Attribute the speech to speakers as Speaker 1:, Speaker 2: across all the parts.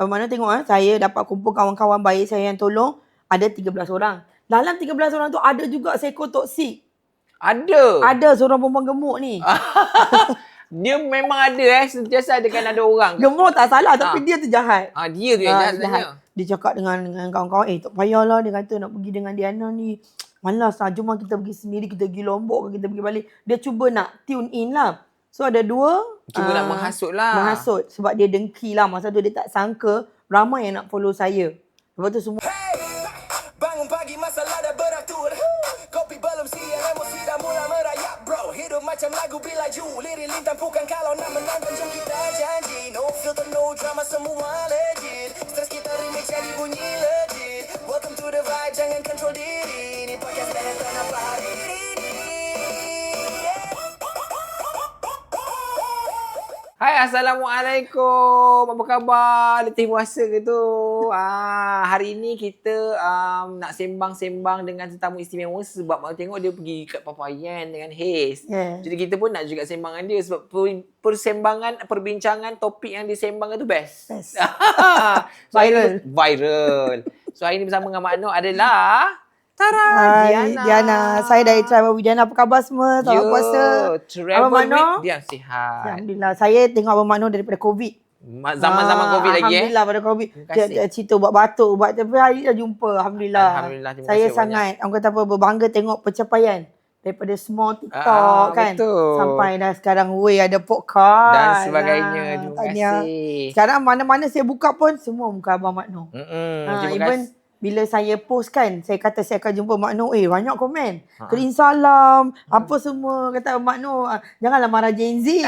Speaker 1: Abang Mano tengok saya dapat kumpul kawan-kawan baik saya yang tolong. Ada 13 orang. Dalam 13 orang tu ada juga seekor toksik. Ada seorang perempuan gemuk ni.
Speaker 2: Dia memang ada sentiasa ada orang.
Speaker 1: Gemuk tak salah tapi dia tu jahat.
Speaker 2: Dia tu yang jahat sebenarnya.
Speaker 1: Dia cakap dengan kawan-kawan, tak payahlah, dia kata nak pergi dengan Diana ni. Malas lah, jom kita pergi sendiri, kita pergi Lombok, kita pergi balik. Dia cuba nak tune in lah. So ada dua.
Speaker 2: Cuba nak menghasut lah.
Speaker 1: Menghasut sebab dia dengki lah. Masa tu dia tak sangka ramai yang nak follow saya. Lepas tu semua.
Speaker 3: Bangun pagi masalah dah beratur. Kopi belum siap, emosi dah mula merayap bro. Hidup macam lagu Bila You. Lirik lintang bukan kalau nak menonton, jom kita janji. No filter, no drama, semua legit. Stress kita remix jadi bunyi legit. Welcome to the vibe, jangan control diri. Ni podcast Manhattan apa hari ini.
Speaker 2: Hai, Assalamualaikum. Apa khabar? Letih puasa ke tu? Hari ini kita nak sembang-sembang dengan tetamu istimewa sebab mahu tengok dia pergi kat Papayan dengan Haze. Jadi kita pun nak juga sembang dengan dia sebab perbincangan, topik yang disembangkan tu best. Viral. So hari ini bersama dengan Mak Noh adalah
Speaker 1: Diana. Saya dari Travel with Diana. Apa khabar semua? Selamat puasa.
Speaker 2: Travel with Diana. Sihat.
Speaker 1: Alhamdulillah. Saya tengok Abang Mak Noh daripada COVID.
Speaker 2: Zaman COVID lagi
Speaker 1: Alhamdulillah pada COVID. Cerita buat batuk, buat tapi hari ni dah jumpa. Alhamdulillah. Saya sangat, orang kata apa, berbangga tengok pencapaian. Daripada small TikTok kan.
Speaker 2: Betul.
Speaker 1: Sampai dah sekarang ada podcast.
Speaker 2: Dan sebagainya. Terima kasih.
Speaker 1: Sekarang mana-mana saya buka pun semua muka Abang Mak Noh.
Speaker 2: Terima kasih.
Speaker 1: Bila saya post kan, saya kata saya akan jumpa Mak Noh. Banyak komen. Kirim salam. Apa semua. Kata Mak Noh, janganlah marah Gen Z.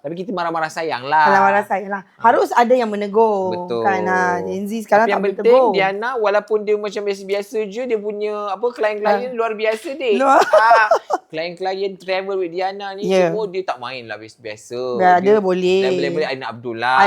Speaker 2: Tapi kita marah-marah sayang lah.
Speaker 1: Marah sayang lah. Harus ada yang menegur.
Speaker 2: Betul.
Speaker 1: Kan, Gen Z sekarang
Speaker 2: tapi
Speaker 1: tak boleh tegur.
Speaker 2: yang penting Diana, walaupun dia macam biasa-biasa je, dia punya klien-klien luar biasa deh. Klien-klien Travel with Diana ni semua dia tak main lah biasa-biasa.
Speaker 1: Dia boleh.
Speaker 2: Level-level Aina Abdullah.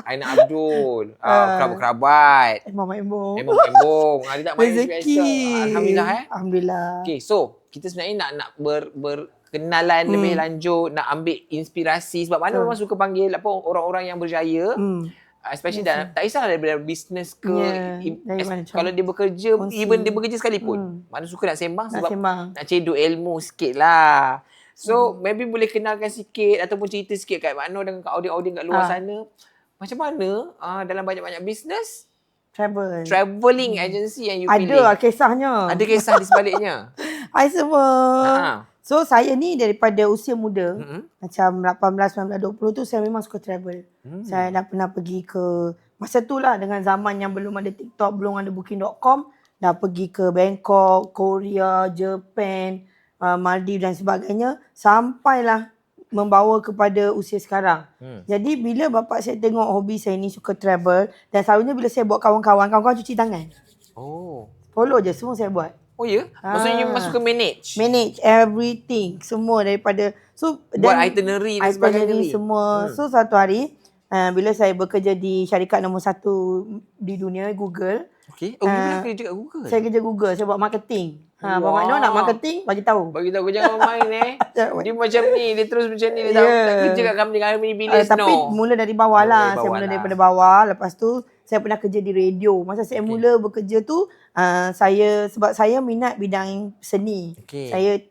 Speaker 2: Aina Abdul, kerabat-kerabat.
Speaker 1: Emang embong.
Speaker 2: Dia tak main biasa. Alhamdulillah.
Speaker 1: Alhamdulillah.
Speaker 2: Okay, so kita sebenarnya nak berkenalan lebih lanjut, nak ambil inspirasi sebab mana orang suka panggil orang-orang yang berjaya. Especially tak kisahlah daripada bisnes ke, kalau dia bekerja, even dia bekerja sekalipun. Mana suka nak sembang sebab nak cedok ilmu sikit lah. So, maybe boleh kenalkan sikit ataupun cerita sikit kat Mak Noh dengan kat audiens kat luar sana. Macam mana dalam banyak-banyak bisnes travelling agency yang you pilih?
Speaker 1: Ada kisahnya.
Speaker 2: Ada kisah di sebaliknya.
Speaker 1: Hai semua. So saya ni daripada usia muda, macam 18, 19, 20 tu saya memang suka travel. Saya dah pernah pergi ke, masa tu lah dengan zaman yang belum ada TikTok, belum ada booking.com, dah pergi ke Bangkok, Korea, Japan, Maldives dan sebagainya. Sampailah membawa kepada usia sekarang. Jadi bila bapak saya tengok hobi saya ni suka travel, dan selalunya bila saya buat kawan-kawan cuci tangan. Follow je semua saya buat.
Speaker 2: Oh ya? Maksudnya you masuk ke manage
Speaker 1: everything. Semua daripada
Speaker 2: buat itinerary dan sebagainya
Speaker 1: semua. So satu hari bila saya bekerja di syarikat nombor 1 di dunia, Google.
Speaker 2: Okay. You pernah kerja kat Google?
Speaker 1: Saya kerja Google, saya buat marketing. Abang Mak Noh nak marketing, bagi tahu.
Speaker 2: Jangan main Dia macam ni, dia terus macam ni. Dia tak kerja kat company bilis
Speaker 1: tapi mula dari bawah lah. Saya mula daripada bawah. Lepas tu saya pernah kerja di radio. Masa saya mula bekerja tu, sebab saya minat bidang seni. Saya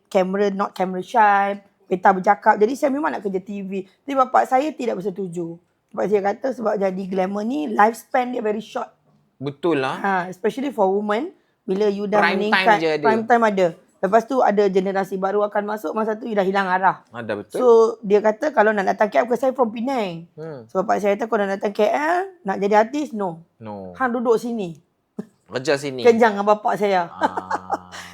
Speaker 1: not camera shy, peta bercakap. Jadi saya memang nak kerja TV. Tapi bapak saya tidak bersetuju. Bapak saya kata sebab jadi glamour ni, lifespan dia very short.
Speaker 2: Betul lah.
Speaker 1: Especially for women. Bila you dah
Speaker 2: prime
Speaker 1: meningkat,
Speaker 2: prime
Speaker 1: time ada. Lepas tu ada generasi baru akan masuk, masa tu you dah hilang arah.
Speaker 2: Ada betul.
Speaker 1: So dia kata kalau nak datang KL, saya from Penang. So bapak saya kata kalau nak datang KL, nak jadi artis, no. Hang duduk sini.
Speaker 2: Kerja sini.
Speaker 1: Kenjang dengan bapak saya.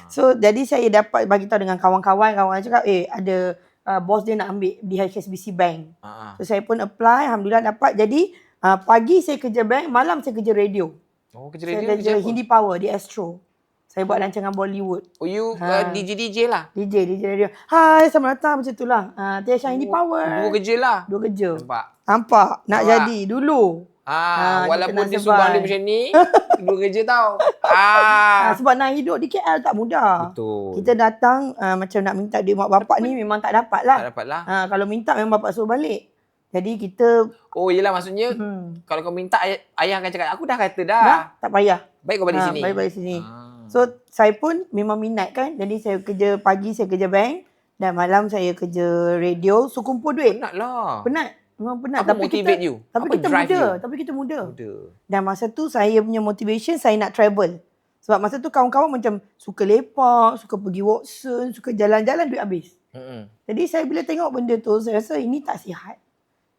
Speaker 1: So jadi saya dapat bagi tahu dengan kawan-kawan cakap, ada bos dia nak ambil di HSBC Bank. So saya pun apply, alhamdulillah dapat. Jadi pagi saya kerja bank, malam saya kerja radio.
Speaker 2: Kerja radio.
Speaker 1: Saya kerja Hindi Power di Astro. Saya buat rancangan Bollywood.
Speaker 2: You DJ lah?
Speaker 1: DJ radio. Hai, selamat datang, macam tu lah. Tiasha Hindi Power.
Speaker 2: Dua kerja lah?
Speaker 1: Dua kerja.
Speaker 2: Nampak?
Speaker 1: Nak jadi dulu.
Speaker 2: Walaupun dia sumbang dia macam ni, dua kerja tau.
Speaker 1: Sebab nak hidup di KL tak mudah.
Speaker 2: Betul.
Speaker 1: Kita datang macam nak minta duit mak bapak ni memang tak dapat lah.
Speaker 2: Tak dapat lah.
Speaker 1: Kalau minta memang bapak suruh balik. Jadi kita
Speaker 2: Oh yelah maksudnya kalau kau minta ayah akan cakap aku dah kata dah.
Speaker 1: dah tak payah.
Speaker 2: Baik kau balik sini.
Speaker 1: Baik balik sini. So saya pun memang minat kan. Jadi saya kerja pagi saya kerja bank dan malam saya kerja radio. So kumpul duit.
Speaker 2: Penat lah.
Speaker 1: Penat. Memang penat.
Speaker 2: Apa motivate you?
Speaker 1: Tapi
Speaker 2: Apa
Speaker 1: kita
Speaker 2: drive
Speaker 1: muda.
Speaker 2: you?
Speaker 1: Tapi kita muda.
Speaker 2: Muda.
Speaker 1: Dan masa tu saya punya motivation saya nak travel. Sebab masa tu kawan-kawan macam suka lepak, suka pergi Watson, suka jalan-jalan duit habis. Jadi saya bila tengok benda tu saya rasa ini tak sihat.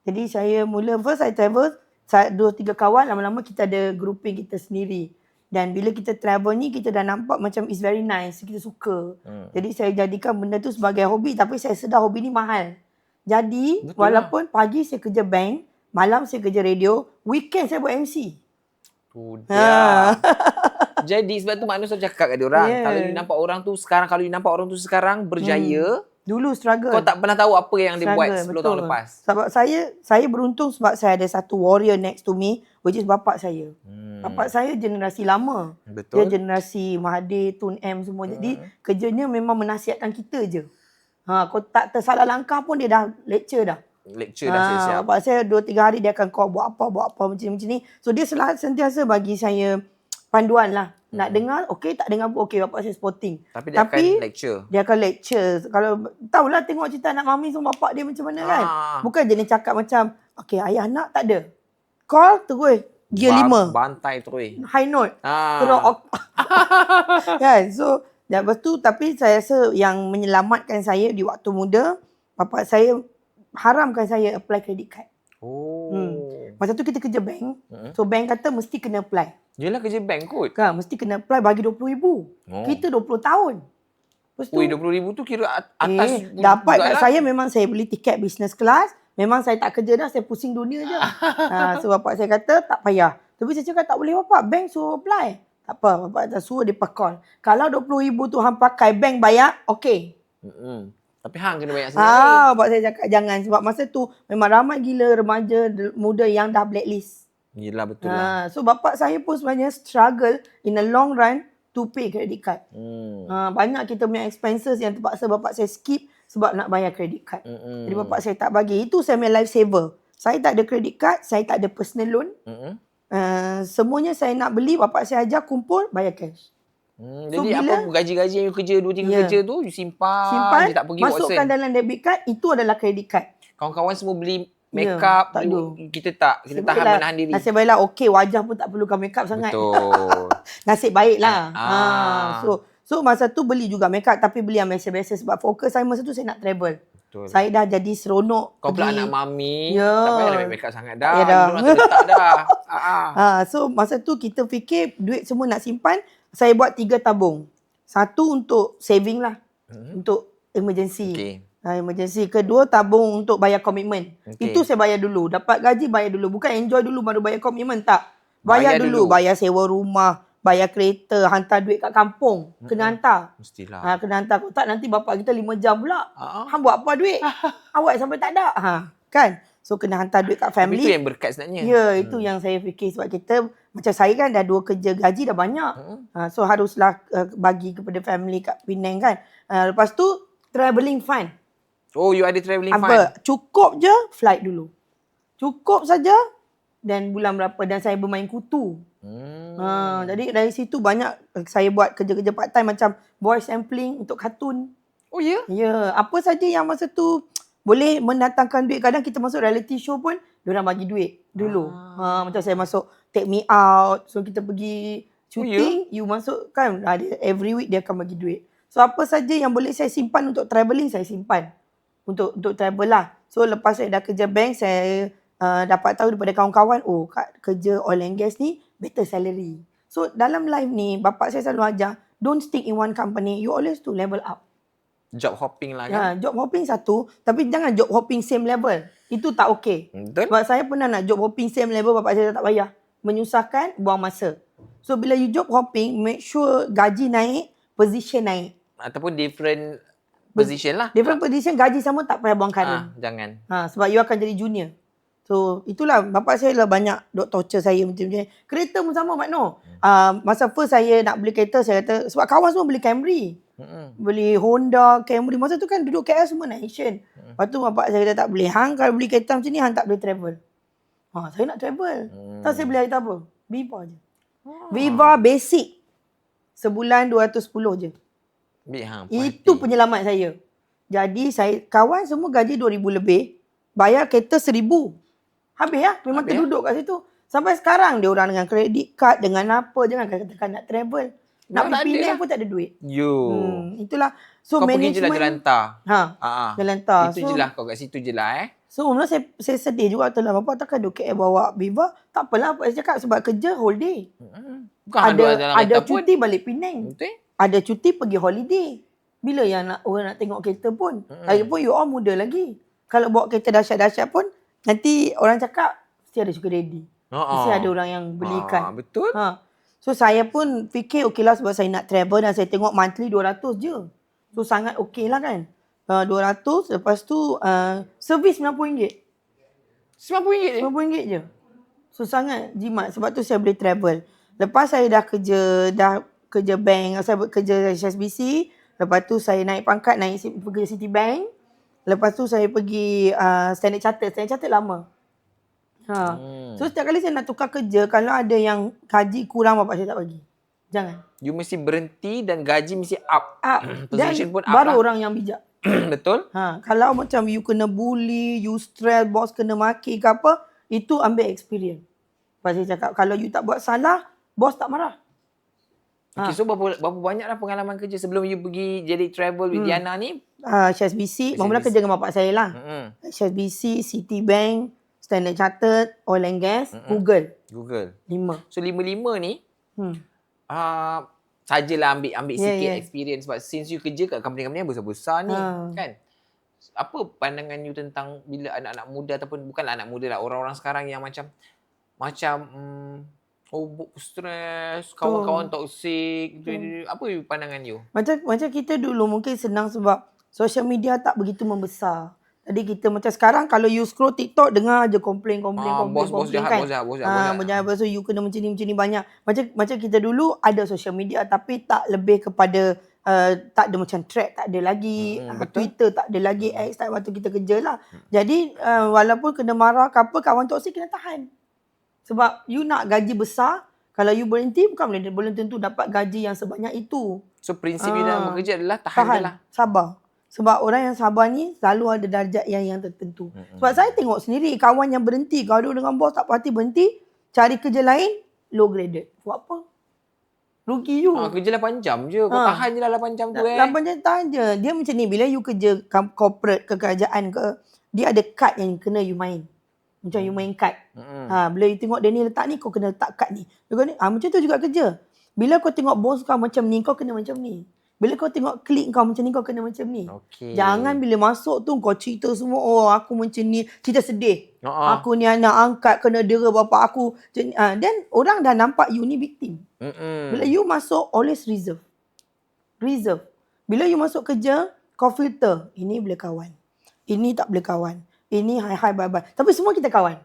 Speaker 1: Jadi saya mula first saya travel, 2-3 kawan, lama-lama kita ada grouping kita sendiri. Dan bila kita travel ni kita dah nampak macam it's very nice, kita suka. Jadi saya jadikan benda tu sebagai hobi tapi saya sedar hobi ni mahal. Jadi
Speaker 2: betul
Speaker 1: walaupun pagi saya kerja bank, malam saya kerja radio, weekend saya buat MC.
Speaker 2: Tu dia. Jadi sebab tu manusia cakap kat dia orang, kalau you nampak orang tu sekarang berjaya,
Speaker 1: dulu struggle.
Speaker 2: kau tak pernah tahu apa yang dia buat 10 tahun lepas.
Speaker 1: Sebab saya beruntung sebab saya ada satu warrior next to me which is bapak saya. Bapak saya generasi lama.
Speaker 2: Betul.
Speaker 1: Dia generasi Mahathir, Tun M semua. Jadi kerjanya memang menasihatkan kita je. Kau tak tersalah langkah pun dia dah lecture dah.
Speaker 2: Lecture dah siap-siap.
Speaker 1: Bapak saya 2-3 hari dia akan call buat apa macam ni. So dia sentiasa bagi saya panduan lah. Nak dengar, okey. Tak dengar pun okey. Bapak saya sporting.
Speaker 2: Tapi dia akan lecture.
Speaker 1: Dia akan lecture. Kalau tahulah tengok cerita anak mami semua bapak dia macam mana kan. Bukan jenis cakap macam, okey ayah nak tak ada. Call terus. Gear 5.
Speaker 2: Bantai terus.
Speaker 1: High note. Terus kan. So, lepas tu tapi saya rasa yang menyelamatkan saya di waktu muda, bapak saya haramkan saya apply credit card. Masa tu kita kerja bank. So bank kata mesti kena apply.
Speaker 2: Yelah kerja bank kot.
Speaker 1: Kan mesti kena apply bagi 20,000. Kita 20 tahun. Lepas tu,
Speaker 2: Ui, 20,000 tu kira atas
Speaker 1: dapat kat saya memang saya beli tiket business class. Memang saya tak kerja dah, saya pusing dunia je. So bapak saya kata tak payah. Tapi saya cakap tak boleh bapak, bank suruh apply. Tak apa, bapak suruh dia call. Kalau 20,000 tu hang pakai bank bayar, okey.
Speaker 2: Tapi hang kena bayar sendiri.
Speaker 1: Bapak saya cakap jangan. Sebab masa tu memang ramai gila remaja muda yang dah blacklist.
Speaker 2: Yelah betul lah.
Speaker 1: So bapak saya pun sebenarnya struggle in the long run to pay credit card. Banyak kita punya expenses yang terpaksa bapak saya skip sebab nak bayar credit card. Jadi bapak saya tak bagi. Itu saya punya life saver. Saya tak ada credit card, saya tak ada personal loan. Semuanya saya nak beli, bapak saya ajar kumpul, bayar cash.
Speaker 2: Jadi apa gaji-gaji yang you kerja 2-3 kerja tu you simpan je tak pergi
Speaker 1: masukkan
Speaker 2: Watson.
Speaker 1: dalam debit card, itu adalah credit card.
Speaker 2: Kawan-kawan semua beli make up,
Speaker 1: tak ada.
Speaker 2: kita tahan menahan diri.
Speaker 1: Nasib baiklah okey, wajah pun tak perlukan make up sangat.
Speaker 2: Betul.
Speaker 1: Nasib baiklah. So masa tu beli juga make up tapi beli yang biasa-biasa sebab fokus saya masa tu saya nak travel. Betul. Saya dah jadi seronok.
Speaker 2: Kau pula anak mami,
Speaker 1: tak
Speaker 2: payah make up sangat dah. Dah letak dah.
Speaker 1: So masa tu kita fikir duit semua nak simpan, saya buat 3 tabung. Satu untuk saving lah. Untuk emergency. Emergency. Kedua tabung untuk bayar komitmen. Itu saya bayar dulu. Dapat gaji bayar dulu. Bukan enjoy dulu baru bayar komitmen. Tak. Bayar dulu. Bayar sewa rumah. Bayar kereta. Hantar duit kat kampung. Kena hantar.
Speaker 2: Mestilah.
Speaker 1: Kena hantar. Kalau tak nanti bapak kita 5 jam pula. Hang buat apa duit? Awak sampai tak ada. Kan? So kena hantar duit kat family.
Speaker 2: Tapi itu yang berkat sebenarnya.
Speaker 1: Ya, itu yang saya fikir sebab kita macam saya kan dah 2 kerja gaji dah banyak. So haruslah bagi kepada family kat Penang kan. Lepas tu travelling fund.
Speaker 2: Oh, you ada travelling fund.
Speaker 1: Cukup je flight dulu. Cukup saja dan bulan berapa dan saya bermain kutu. Jadi dari situ banyak saya buat kerja-kerja part time macam voice sampling untuk kartun.
Speaker 2: Oh ya?
Speaker 1: Ya, apa saja yang masa tu boleh mendatangkan duit. Kadang kita masuk reality show pun diorang bagi duit dulu. Macam saya masuk Take Me Out. So kita pergi shooting, you masuk kan every week dia akan bagi duit. So apa saja yang boleh saya simpan untuk travelling saya simpan. Untuk travel lah. So lepas saya dah kerja bank, saya dapat tahu daripada kawan-kawan, kat kerja oil and gas ni better salary. So dalam life ni, bapak saya selalu ajar, don't stick in one company, you always to level up.
Speaker 2: Job hopping lah kan?
Speaker 1: Job hopping satu, tapi jangan job hopping same level. Itu tak okey. Sebab saya pernah nak job hopping same level, bapak saya tak payah. Menyusahkan, buang masa. So bila you job hopping, make sure gaji naik, position naik.
Speaker 2: Ataupun different position lah.
Speaker 1: Different position, gaji sama tak payah buang current.
Speaker 2: Jangan.
Speaker 1: Sebab you akan jadi junior. So itulah bapak saya lah banyak dok torture saya macam-macam. Kereta pun sama Mak Noh. Masa first saya nak beli kereta, saya kata sebab kawan semua beli Camry. Beli Honda, Camry. Masa tu kan duduk KL semua naik Asian. Lepas tu bapak saya kata tak boleh. Hang kalau beli kereta macam ni, hang tak boleh travel. Saya nak travel. Tahu saya beli kereta apa? Viva je. Viva basic. Sebulan 210 je. Itu penyelamat saya. Jadi saya kawan semua gaji 2,000 lebih. Bayar kereta 1,000. Habis lah. Memang terduduk kat situ. Sampai sekarang dia orang dengan kredit card, dengan apa. Jangan katakan nak travel. Nak pergi Penang pun tak ada duit. Itulah. So
Speaker 2: kau pergi je lah jalan tar.
Speaker 1: Jalan tar.
Speaker 2: Itu je lah kau kat situ je lah
Speaker 1: So mula saya sedih juga. Bapak takkan duk KL bawa Viva. Tak apalah apa saya cakap. Sebab kerja whole day.
Speaker 2: Bukan
Speaker 1: ada cuti
Speaker 2: pun.
Speaker 1: balik Penang.
Speaker 2: Betul?
Speaker 1: Ada cuti pergi holiday. Bila yang orang nak tengok kereta pun. Lagipun you all muda lagi. Kalau bawa kereta dahsyat-dahsyat pun. Nanti orang cakap. Mesti ada sugar daddy. Mesti ada orang yang belikan.
Speaker 2: Betul.
Speaker 1: So saya pun fikir okey lah sebab saya nak travel dan saya tengok monthly 200 je. So sangat okey lah kan. 200 lepas tu servis RM90.
Speaker 2: RM90
Speaker 1: RM90 je. So sangat jimat sebab tu saya boleh travel. Lepas saya dah kerja bank, saya kerja HSBC, lepas tu saya naik pangkat pergi Citibank. Lepas tu saya pergi Standard Chartered. Standard Chartered lama. So setiap kali saya nak tukar kerja, kalau ada yang gaji kurang bapak saya tak bagi. Jangan.
Speaker 2: You mesti berhenti dan gaji mesti up.
Speaker 1: Dan
Speaker 2: Position pun up
Speaker 1: baru
Speaker 2: lah.
Speaker 1: orang yang bijak.
Speaker 2: Betul?
Speaker 1: Kalau macam you kena bully, you stress, bos kena maki ke apa, itu ambil experience. Lepas saya cakap, kalau you tak buat salah, bos tak marah.
Speaker 2: Okay, so berapa banyak lah pengalaman kerja sebelum you pergi jadi travel with Diana ni?
Speaker 1: HSBC, mula kerja dengan bapak saya lah. HSBC, Citibank, Standard Chartered, Oil and Gas, Google. 5.
Speaker 2: So 5 ni sajalah ambil sikit experience sebab since you kerja kat company-company yang besar-besar ni kan. Apa pandangan you tentang bila anak-anak muda ataupun bukanlah anak muda lah, orang-orang sekarang yang macam stres, kawan-kawan toksik. Apa pandangan you?
Speaker 1: Macam kita dulu mungkin senang sebab social media tak begitu membesar. Jadi kita macam sekarang kalau you scroll TikTok dengar je komplain
Speaker 2: bos jahat,
Speaker 1: kan.
Speaker 2: bos jahat.
Speaker 1: So you kena macam ni banyak. Macam kita dulu ada social media tapi tak lebih kepada tak ada macam thread tak ada lagi, Twitter tak ada lagi, X tak waktu kita kerja lah. Jadi walaupun kena marah ke apa, kawan toksik kena tahan. Sebab you nak gaji besar, kalau you berhenti bukan belum tentu dapat gaji yang sebanyak itu.
Speaker 2: So prinsip you dalam bekerja adalah tahan je lah.
Speaker 1: Sabar. Sebab orang yang sabar ni selalu ada darjat yang tertentu. Sebab saya tengok sendiri kawan yang berhenti, gaduh dengan bos tak puas hati berhenti, cari kerja lain, low graded. Buat apa? Rugi you.
Speaker 2: Kerja 8 jam je. Kau tahan je lah 8 jam tu
Speaker 1: 8 jam tahan je. Dia macam ni, bila you kerja corporate ke kerajaan ke, dia ada kad yang kena you main. Macam you main kad. Bila you tengok dia ni letak ni, kau kena letak kad ni. Macam tu juga kerja. Bila kau tengok bos kau macam ni, kau kena macam ni. Bila kau tengok klik kau macam ni, kau kena macam ni. Jangan bila masuk tu kau cerita semua, aku macam ni, cerita sedih. Aku ni anak angkat, kena dera bapa aku. Dan orang dah nampak you ni victim. Bila you masuk, always reserve. Bila you masuk kerja, kau filter. Ini boleh kawan. Ini tak boleh kawan. Ini hi bye. Tapi semua kita kawan.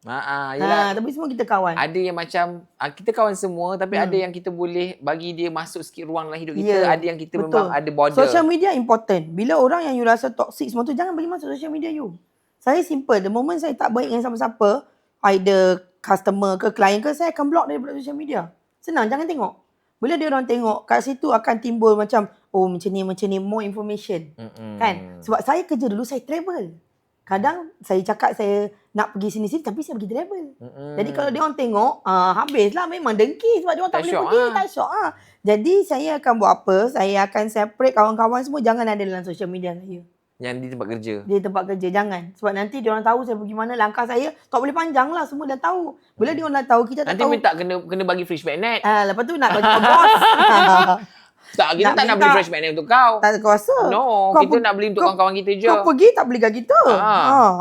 Speaker 1: Tapi semua kita kawan.
Speaker 2: Ada yang macam kita kawan semua tapi ada yang kita boleh bagi dia masuk sikit ruang dalam hidup kita. Ada yang kita memang ada border.
Speaker 1: Social media important. Bila orang yang you rasa toxic semua tu, jangan bagi masuk social media you. Saya simple. The moment saya tak baik dengan siapa-siapa, either customer ke klien ke, saya akan block daripada social media. Senang, jangan tengok. Bila dia orang tengok, kat situ akan timbul macam macam ni, more information. Kan? Sebab saya kerja dulu, saya travel. Kadang saya cakap saya nak pergi sini-sini tapi saya pergi travel. Jadi kalau dia orang tengok, habislah, memang dengki sebab dia orang tak boleh pergi, tak syok. Jadi saya akan buat apa? Saya akan separate kawan-kawan semua, jangan ada dalam social media saya.
Speaker 2: Yang di tempat kerja.
Speaker 1: Di tempat kerja, jangan. Sebab nanti dia orang tahu saya pergi mana, langkah saya tak boleh panjang lah, semua dah tahu. Bila dia orang dah tahu, kita tak
Speaker 2: nanti
Speaker 1: tahu.
Speaker 2: Nanti minta kena bagi fresh magnet.
Speaker 1: Lepas tu nak bagi ke bos.
Speaker 2: Kita tak nak beli fresh magnet untuk kau.
Speaker 1: Tak kuasa.
Speaker 2: No, kita nak beli untuk kawan-kawan kita je.
Speaker 1: Kau pergi tak beli kat kita.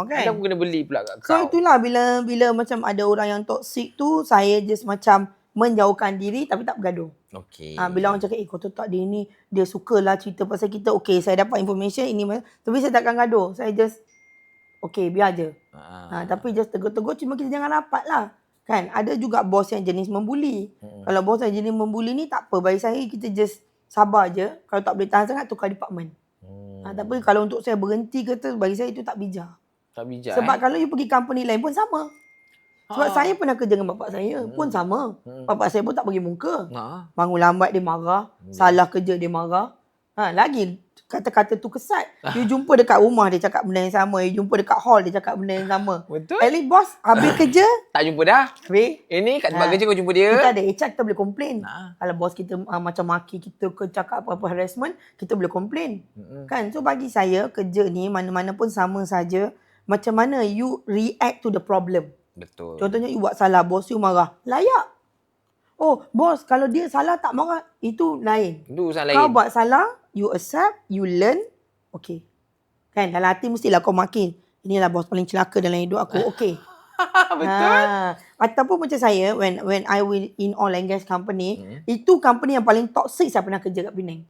Speaker 2: Kan? Kita kena beli pula kat kau.
Speaker 1: So itulah bila macam ada orang yang toksik tu, saya just macam menjauhkan diri tapi tak bergaduh. Bila orang cakap, kau tahu tak dia ni, dia sukalah cerita pasal kita. Saya dapat information ini. Tapi saya takkan gaduh. Saya just, biar je. Tapi just tegur-tegur, cuma kita jangan rapat lah. Kan? Ada juga bos yang jenis membuli. Kalau bos yang jenis membuli ni, tak apa. Bagi saya, kita just sabar je. Kalau tak boleh tahan sangat, tukar department. Tapi kalau untuk saya berhenti ke tu, bagi saya itu tak bijak.
Speaker 2: Tak bijak.
Speaker 1: Sebab kalau you pergi company lain pun sama. Sebab saya pernah kerja dengan bapak saya pun sama. Bapak saya pun tak bagi muka. Bangun lambat dia marah. Salah kerja dia marah. Lagi kata-kata tu kesat. You jumpa dekat rumah dia cakap benda yang sama. You jumpa dekat hall dia cakap benda yang sama.
Speaker 2: Betul.
Speaker 1: At least bos habis kerja.
Speaker 2: Tak jumpa dah.
Speaker 1: Habis.
Speaker 2: Ini kat tempat kerja kau jumpa dia.
Speaker 1: Kita ada HR, kita boleh komplain. Kalau bos kita macam maki kita ke cakap apa-apa harassment, kita boleh komplain. Kan? So bagi saya kerja ni mana-mana pun sama saja. Macam mana you react to the problem.
Speaker 2: Betul.
Speaker 1: Contohnya you buat salah, bos you marah. Layak. Oh, bos kalau dia salah tak marah, itu lain.
Speaker 2: Itu urusan lain.
Speaker 1: Kau buat salah, you accept, you learn. Okay. Kan dalam hati mestilah kau makin. Inilah bos paling celaka dalam hidup aku. Okay.
Speaker 2: Betul.
Speaker 1: Ataupun macam saya, when I will in oil and gas company, itu company yang paling toxic saya pernah kerja kat Penang.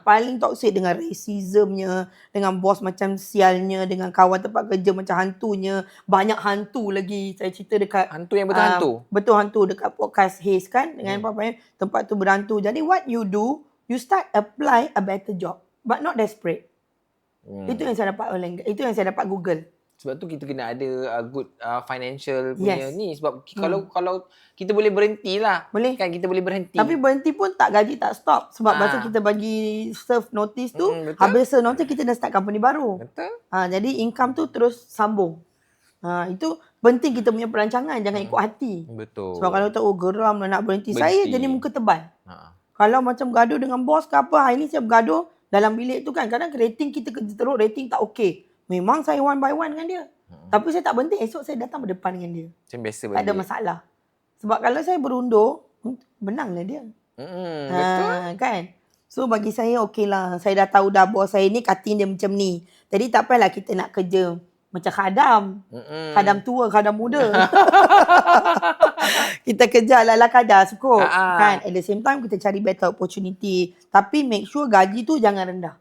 Speaker 1: Paling toxic dengan racismnya, dengan bos macam sialnya, dengan kawan tempat kerja macam hantunya, banyak hantu lagi. Saya cerita dekat
Speaker 2: Hantu yang betul hantu.
Speaker 1: Betul hantu dekat podcast Haze kan, dengan apa-apa tempat tu berhantu. Jadi what you do, you start apply a better job, but not desperate. Itu yang saya dapat itu yang saya dapat Google.
Speaker 2: Sebab tu kita kena ada good financial punya ni. Sebab kalau kita boleh berhenti lah.
Speaker 1: Boleh.
Speaker 2: Kan kita boleh berhenti.
Speaker 1: Tapi berhenti pun tak gaji tak stop. Sebab masa kita bagi serve notice tu, habis serve notice kita dah start company baru.
Speaker 2: Betul.
Speaker 1: Jadi income tu terus sambung. Itu penting kita punya perancangan. Jangan ikut hati.
Speaker 2: Betul.
Speaker 1: Sebab kalau tahu geram nak berhenti. Saya jadi muka tebal. Kalau macam bergaduh dengan bos ke apa, hari ni saya bergaduh dalam bilik tu kan. Kadang rating kita kerja teruk, rating tak okey. Memang saya one by one dengan dia. Tapi saya tak berhenti. Esok saya datang berdepan dengan dia.
Speaker 2: Macam biasa
Speaker 1: tak ada masalah. Sebab kalau saya berundur, menanglah dia.
Speaker 2: Betul.
Speaker 1: Kan? So bagi saya okey lah. Saya dah tahu dah bos saya ni cutting dia macam ni. Jadi tak payahlah kita nak kerja macam khadam. Khadam tua, khadam muda. Kita kerja ala-ala kadar cukup. Kan? At the same time kita cari better opportunity. Tapi make sure gaji tu jangan rendah.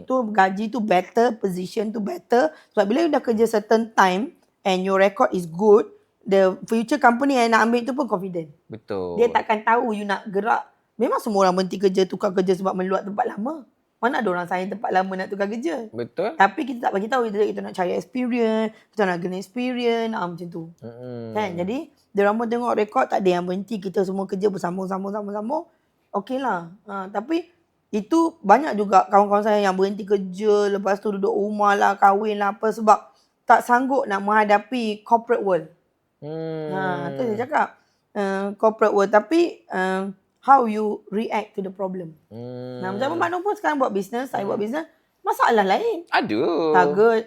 Speaker 1: Tu gaji tu better, position tu better. Sebab bila you dah kerja certain time and your record is good, the future company yang nak ambil tu pun confident.
Speaker 2: Betul.
Speaker 1: Dia takkan tahu you nak gerak. Memang semua orang berhenti kerja, tukar kerja sebab meluat tempat lama. Mana ada orang sayang tempat lama nak tukar kerja.
Speaker 2: Betul.
Speaker 1: Tapi kita tak bagi tahu kita nak cari experience, kita nak gain experience, macam tu. Kan? Jadi dia orang pun tengok rekod tak ada yang berhenti, kita semua kerja bersama-sama. Okeylah. Tapi itu banyak juga kawan-kawan saya yang berhenti kerja, lepas tu duduk rumah lah, kahwin lah apa sebab tak sanggup nak menghadapi corporate world. Tu saya cakap. Corporate world. Tapi how you react to the problem. Macam Mak Noh pun sekarang buat bisnes, saya buat bisnes, masalah lain.
Speaker 2: Ada.
Speaker 1: Target.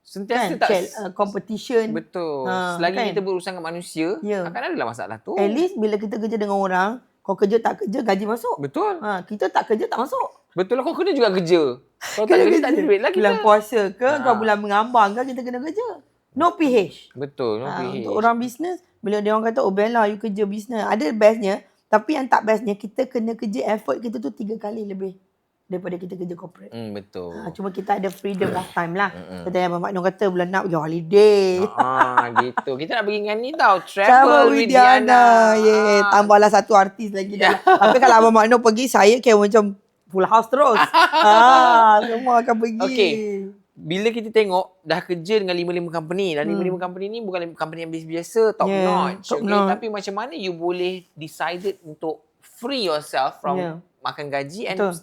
Speaker 2: Sentiasa
Speaker 1: kan? Competition.
Speaker 2: Betul. Selagi kita berurusan dengan manusia, akan adalah masalah tu.
Speaker 1: At least bila kita kerja dengan orang, kau kerja tak kerja, gaji masuk.
Speaker 2: Betul.
Speaker 1: Kita tak kerja, tak masuk.
Speaker 2: Betul lah, kau kena juga kerja. Kalau tak kerja, tak ada duit lah kita.
Speaker 1: Bulan puasa ke, kau bulan mengambang ke, kita kena kerja. No PH.
Speaker 2: Betul, no PH.
Speaker 1: Untuk orang bisnes, bila dia orang kata, oh Bella, you kerja bisnes. Ada bestnya, tapi yang tak bestnya, kita kena kerja effort kita tu 3 kali lebih daripada kita kerja corporate.
Speaker 2: Betul.
Speaker 1: Cuma kita ada freedom of time lah. Kata yang Mak Noh kata, bulan nak pergi holiday.
Speaker 2: Gitu. Kita nak pergi dengan ni tau. Travel with Diana.
Speaker 1: Tambahlah satu artis lagi dah. Tapi kalau Abang Mak Noh pergi, saya kayak macam full house terus. Semua akan pergi.
Speaker 2: Okay. Bila kita tengok dah kerja dengan 5 company. Dan 5 company ni bukan company yang biasa, top notch. Tapi macam mana you boleh decided untuk free yourself from makan gaji and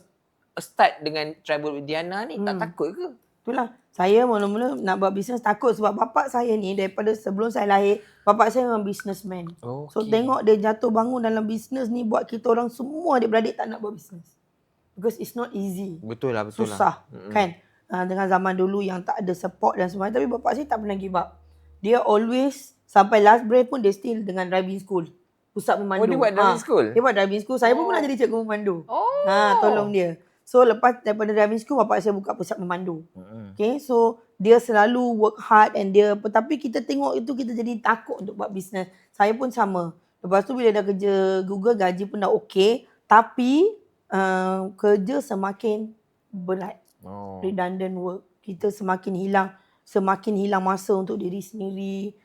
Speaker 2: start dengan Travel with Diana ni? Tak takut ke?
Speaker 1: Itulah. Saya mula-mula nak buat bisnes takut sebab bapak saya ni daripada sebelum saya lahir, bapak saya memang businessman. So tengok dia jatuh bangun dalam bisnes ni buat kita orang semua adik-beradik tak nak buat bisnes. Because it's not easy.
Speaker 2: Betul lah.
Speaker 1: Susah. Kan? Dengan zaman dulu yang tak ada support dan sebagainya. Tapi bapak saya tak pernah give up. Dia always sampai last breath pun dia still dengan driving school. Pusat pemandu.
Speaker 2: Dia buat driving school?
Speaker 1: Dia buat driving school. Saya pun pernah jadi cikgu pemandu. Tolong dia. So lepas daripada driving school, bapak saya buka pusat pemandu. Okay, so dia selalu work hard and dia, tapi kita tengok itu kita jadi takut untuk buat bisnes. Saya pun sama. Lepas tu bila dah kerja Google, gaji pun dah okay. Tapi kerja semakin berat. Redundant work. Kita semakin hilang masa untuk diri sendiri.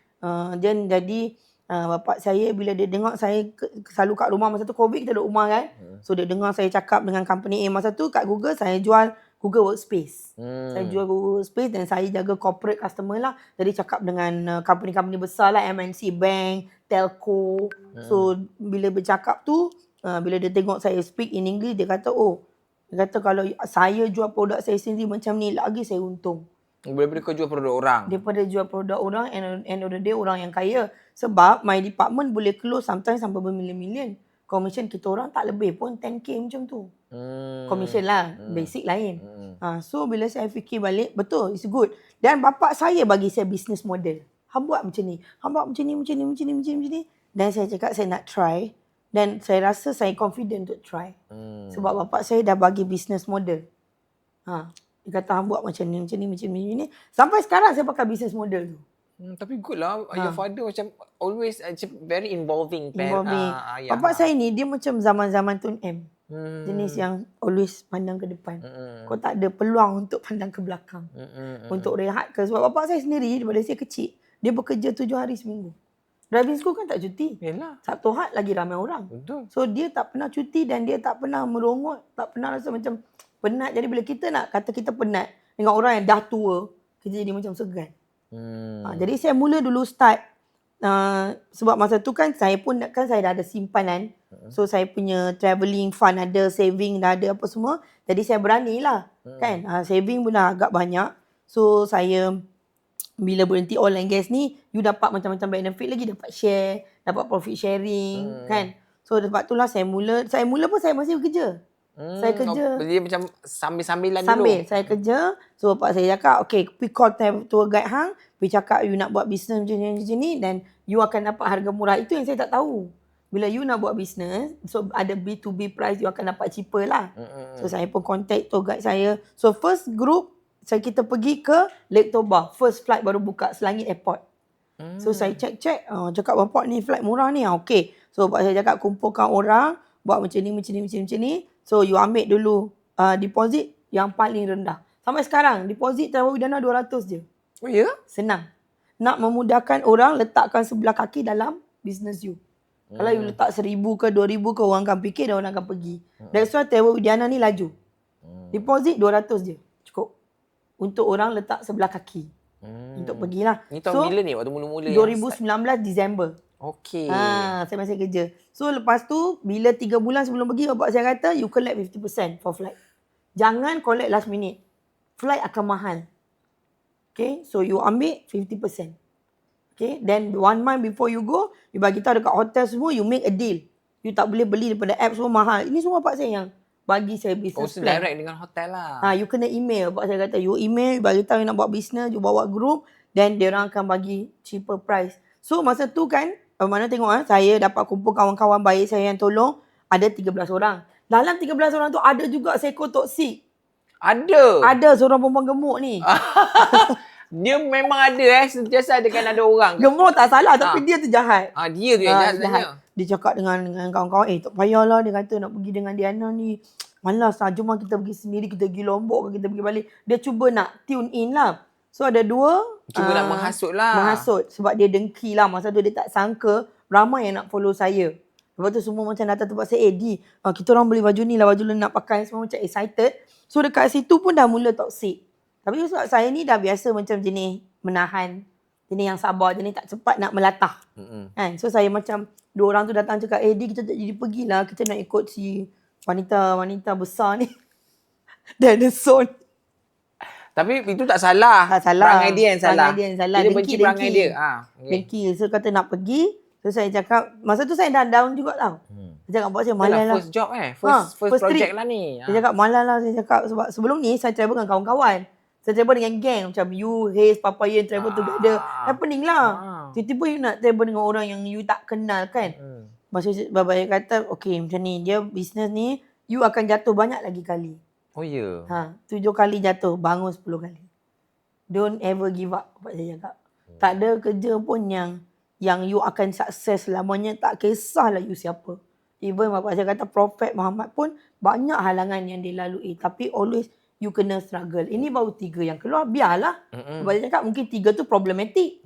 Speaker 1: Dan jadi Bapak saya bila dia dengar saya selalu kat rumah masa tu COVID, kita duduk rumah kan. So dia dengar saya cakap dengan company A masa tu kat Google, saya jual Google Workspace. Saya jual Google Workspace dan saya jaga corporate customer lah. Jadi cakap dengan company-company besar lah, MNC Bank, Telco. So bila bercakap tu, bila dia tengok saya speak in English, dia kata kalau saya jual produk saya sendiri macam ni, lagi saya untung.
Speaker 2: Daripada kau jual produk orang.
Speaker 1: Daripada jual produk orang, end of the day orang yang kaya. Sebab my department boleh close sometimes sampai bermilion-milion. Commission kita orang tak lebih pun 10k macam tu. Commission lah, basic lain. So bila saya fikir balik, betul, it's good. Dan bapak saya bagi saya business model. Hang buat macam ni, hang buat macam ni. Dan saya cakap saya nak try. Dan saya rasa saya confident untuk try. Sebab bapak saya dah bagi business model. Dia kata hang buat macam ni. Sampai sekarang saya pakai business model tu.
Speaker 2: Tapi good lah. Your father macam always very involving.
Speaker 1: Bapak saya ni dia macam zaman-zaman Tun M. Jenis yang always pandang ke depan. Kau tak ada peluang untuk pandang ke belakang. Untuk rehat ke. Sebab bapak saya sendiri daripada saya kecil, dia bekerja 7 hari seminggu. Driving school kan tak cuti.
Speaker 2: Yalah.
Speaker 1: Sabtu Ahad lagi ramai orang.
Speaker 2: Betul.
Speaker 1: So dia tak pernah cuti dan dia tak pernah merongot, tak pernah rasa macam penat. Jadi bila kita nak kata kita penat dengan orang yang dah tua, kita jadi macam segan. Jadi saya mula dulu start sebab masa tu kan saya dah ada simpanan. So saya punya travelling fund ada, saving dah ada apa semua. Jadi saya beranilah kan. Saving pun dah agak banyak. So saya bila berhenti oil and gas ni, you dapat macam-macam benefit lagi, dapat share, dapat profit sharing kan. So sebab itulah saya mula pun saya masih bekerja. Saya kerja.
Speaker 2: Dia macam sambil-sambilan dulu.
Speaker 1: Sambil saya kerja. So bapak saya cakap, okay, we call tour guide hang, we cakap you nak buat bisnes macam ni dan you akan dapat harga murah. Itu yang saya tak tahu. Bila you nak buat bisnes, so ada B2B price, you akan dapat cheaper lah. So saya pun contact tour guide saya. So first group, kita pergi ke Lake Toba. First flight baru buka, Selangit Airport. So saya check, cakap bapak ni flight murah ni. Okay. So bapak saya cakap kumpulkan orang, buat macam ni. So you ambil dulu deposit yang paling rendah. Sampai sekarang deposit Travel Widana 200 je.
Speaker 2: Oh ya?
Speaker 1: Senang. Nak memudahkan orang letakkan sebelah kaki dalam business you. Kalau you letak 1,000 ke 2,000 ke, orang akan fikir dan orang akan pergi. That's why Travel Widana ni laju. Deposit 200 je. Cukup. Untuk orang letak sebelah kaki. Untuk pergilah.
Speaker 2: Ni tahun bila ni? Waktu mula-mula
Speaker 1: 2019 Disember.
Speaker 2: Okay.
Speaker 1: Saya masih kerja. So lepas tu bila 3 bulan sebelum pergi, bapak saya kata you collect 50% for flight. Jangan collect last minute. Flight akan mahal. Okay, so you ambil 50%. Okay, then 1 month before you go, you bagi tahu dekat hotel semua, you make a deal. You tak boleh beli daripada app semua mahal. Ini semua bapak saya yang bagi saya business plan.
Speaker 2: Direct dengan hotel lah.
Speaker 1: You kena email. Bapak saya kata you email, you bagi tahu you nak buat business, you bawa group, then dia orang akan bagi cheaper price. So masa tu kan, mana tengok saya dapat kumpul kawan-kawan baik saya yang tolong, ada 13 orang. Dalam 13 orang tu ada juga seko toksik. Ada seorang perempuan gemuk ni.
Speaker 2: Dia memang ada sentiasa ada orang.
Speaker 1: Gemuk tak salah tapi dia tu jahat.
Speaker 2: Dia tu yang jahat sebenarnya.
Speaker 1: Dia cakap dengan kawan-kawan, tak payahlah, dia kata nak pergi dengan Diana ni. Malas lah, jom kita pergi sendiri, kita pergi Lombok, kita pergi balik. Dia cuba nak tune in lah. So ada 2.
Speaker 2: Cuba nak menghasut lah.
Speaker 1: Menghasut sebab dia dengki lah. Masa tu dia tak sangka ramai yang nak follow saya. Lepas tu semua macam datang tempat saya, Di, kita orang beli baju ni lah, baju ni nak pakai. Semua macam excited. So dekat situ pun dah mula toxic. Tapi sebab saya ni dah biasa macam jenis menahan. Jenis yang sabar, jenis tak cepat nak melatah. Kan? So saya macam 2 orang tu datang cakap, Di, kita tak jadi pergilah. Kita nak ikut si wanita besar ni. Dinosaur.
Speaker 2: Tapi itu tak salah.
Speaker 1: Tak salah.
Speaker 2: Perangai dia yang salah. Dia benci perangai dia.
Speaker 1: Dengki. So kata nak pergi. So saya cakap, masa tu saya dah down juga tau. Saya cakap, buat saya malas lah.
Speaker 2: First job First project trip lah ni.
Speaker 1: Saya cakap, malas lah. Saya cakap, sebab sebelum ni saya travel dengan kawan-kawan. Saya travel dengan geng. Macam you, Haze, Papaya, travel together. Happening lah. Tiba-tiba you nak travel dengan orang yang you tak kenal kan. Masa bapak saya kata, okay macam ni. Dia business ni, you akan jatuh banyak lagi kali.
Speaker 2: Oh ya.
Speaker 1: 7 kali jatuh, bangun 10 kali. Don't ever give up, bapak saya cakap. Tak ada kerja pun yang you akan sukses selamanya, tak kisahlah you siapa. Even bapak saya kata Prophet Muhammad pun banyak halangan yang dia lalui. Tapi always you kena struggle. Ini baru 3 yang keluar, biarlah. Bapak saya cakap mungkin 3 tu problematik.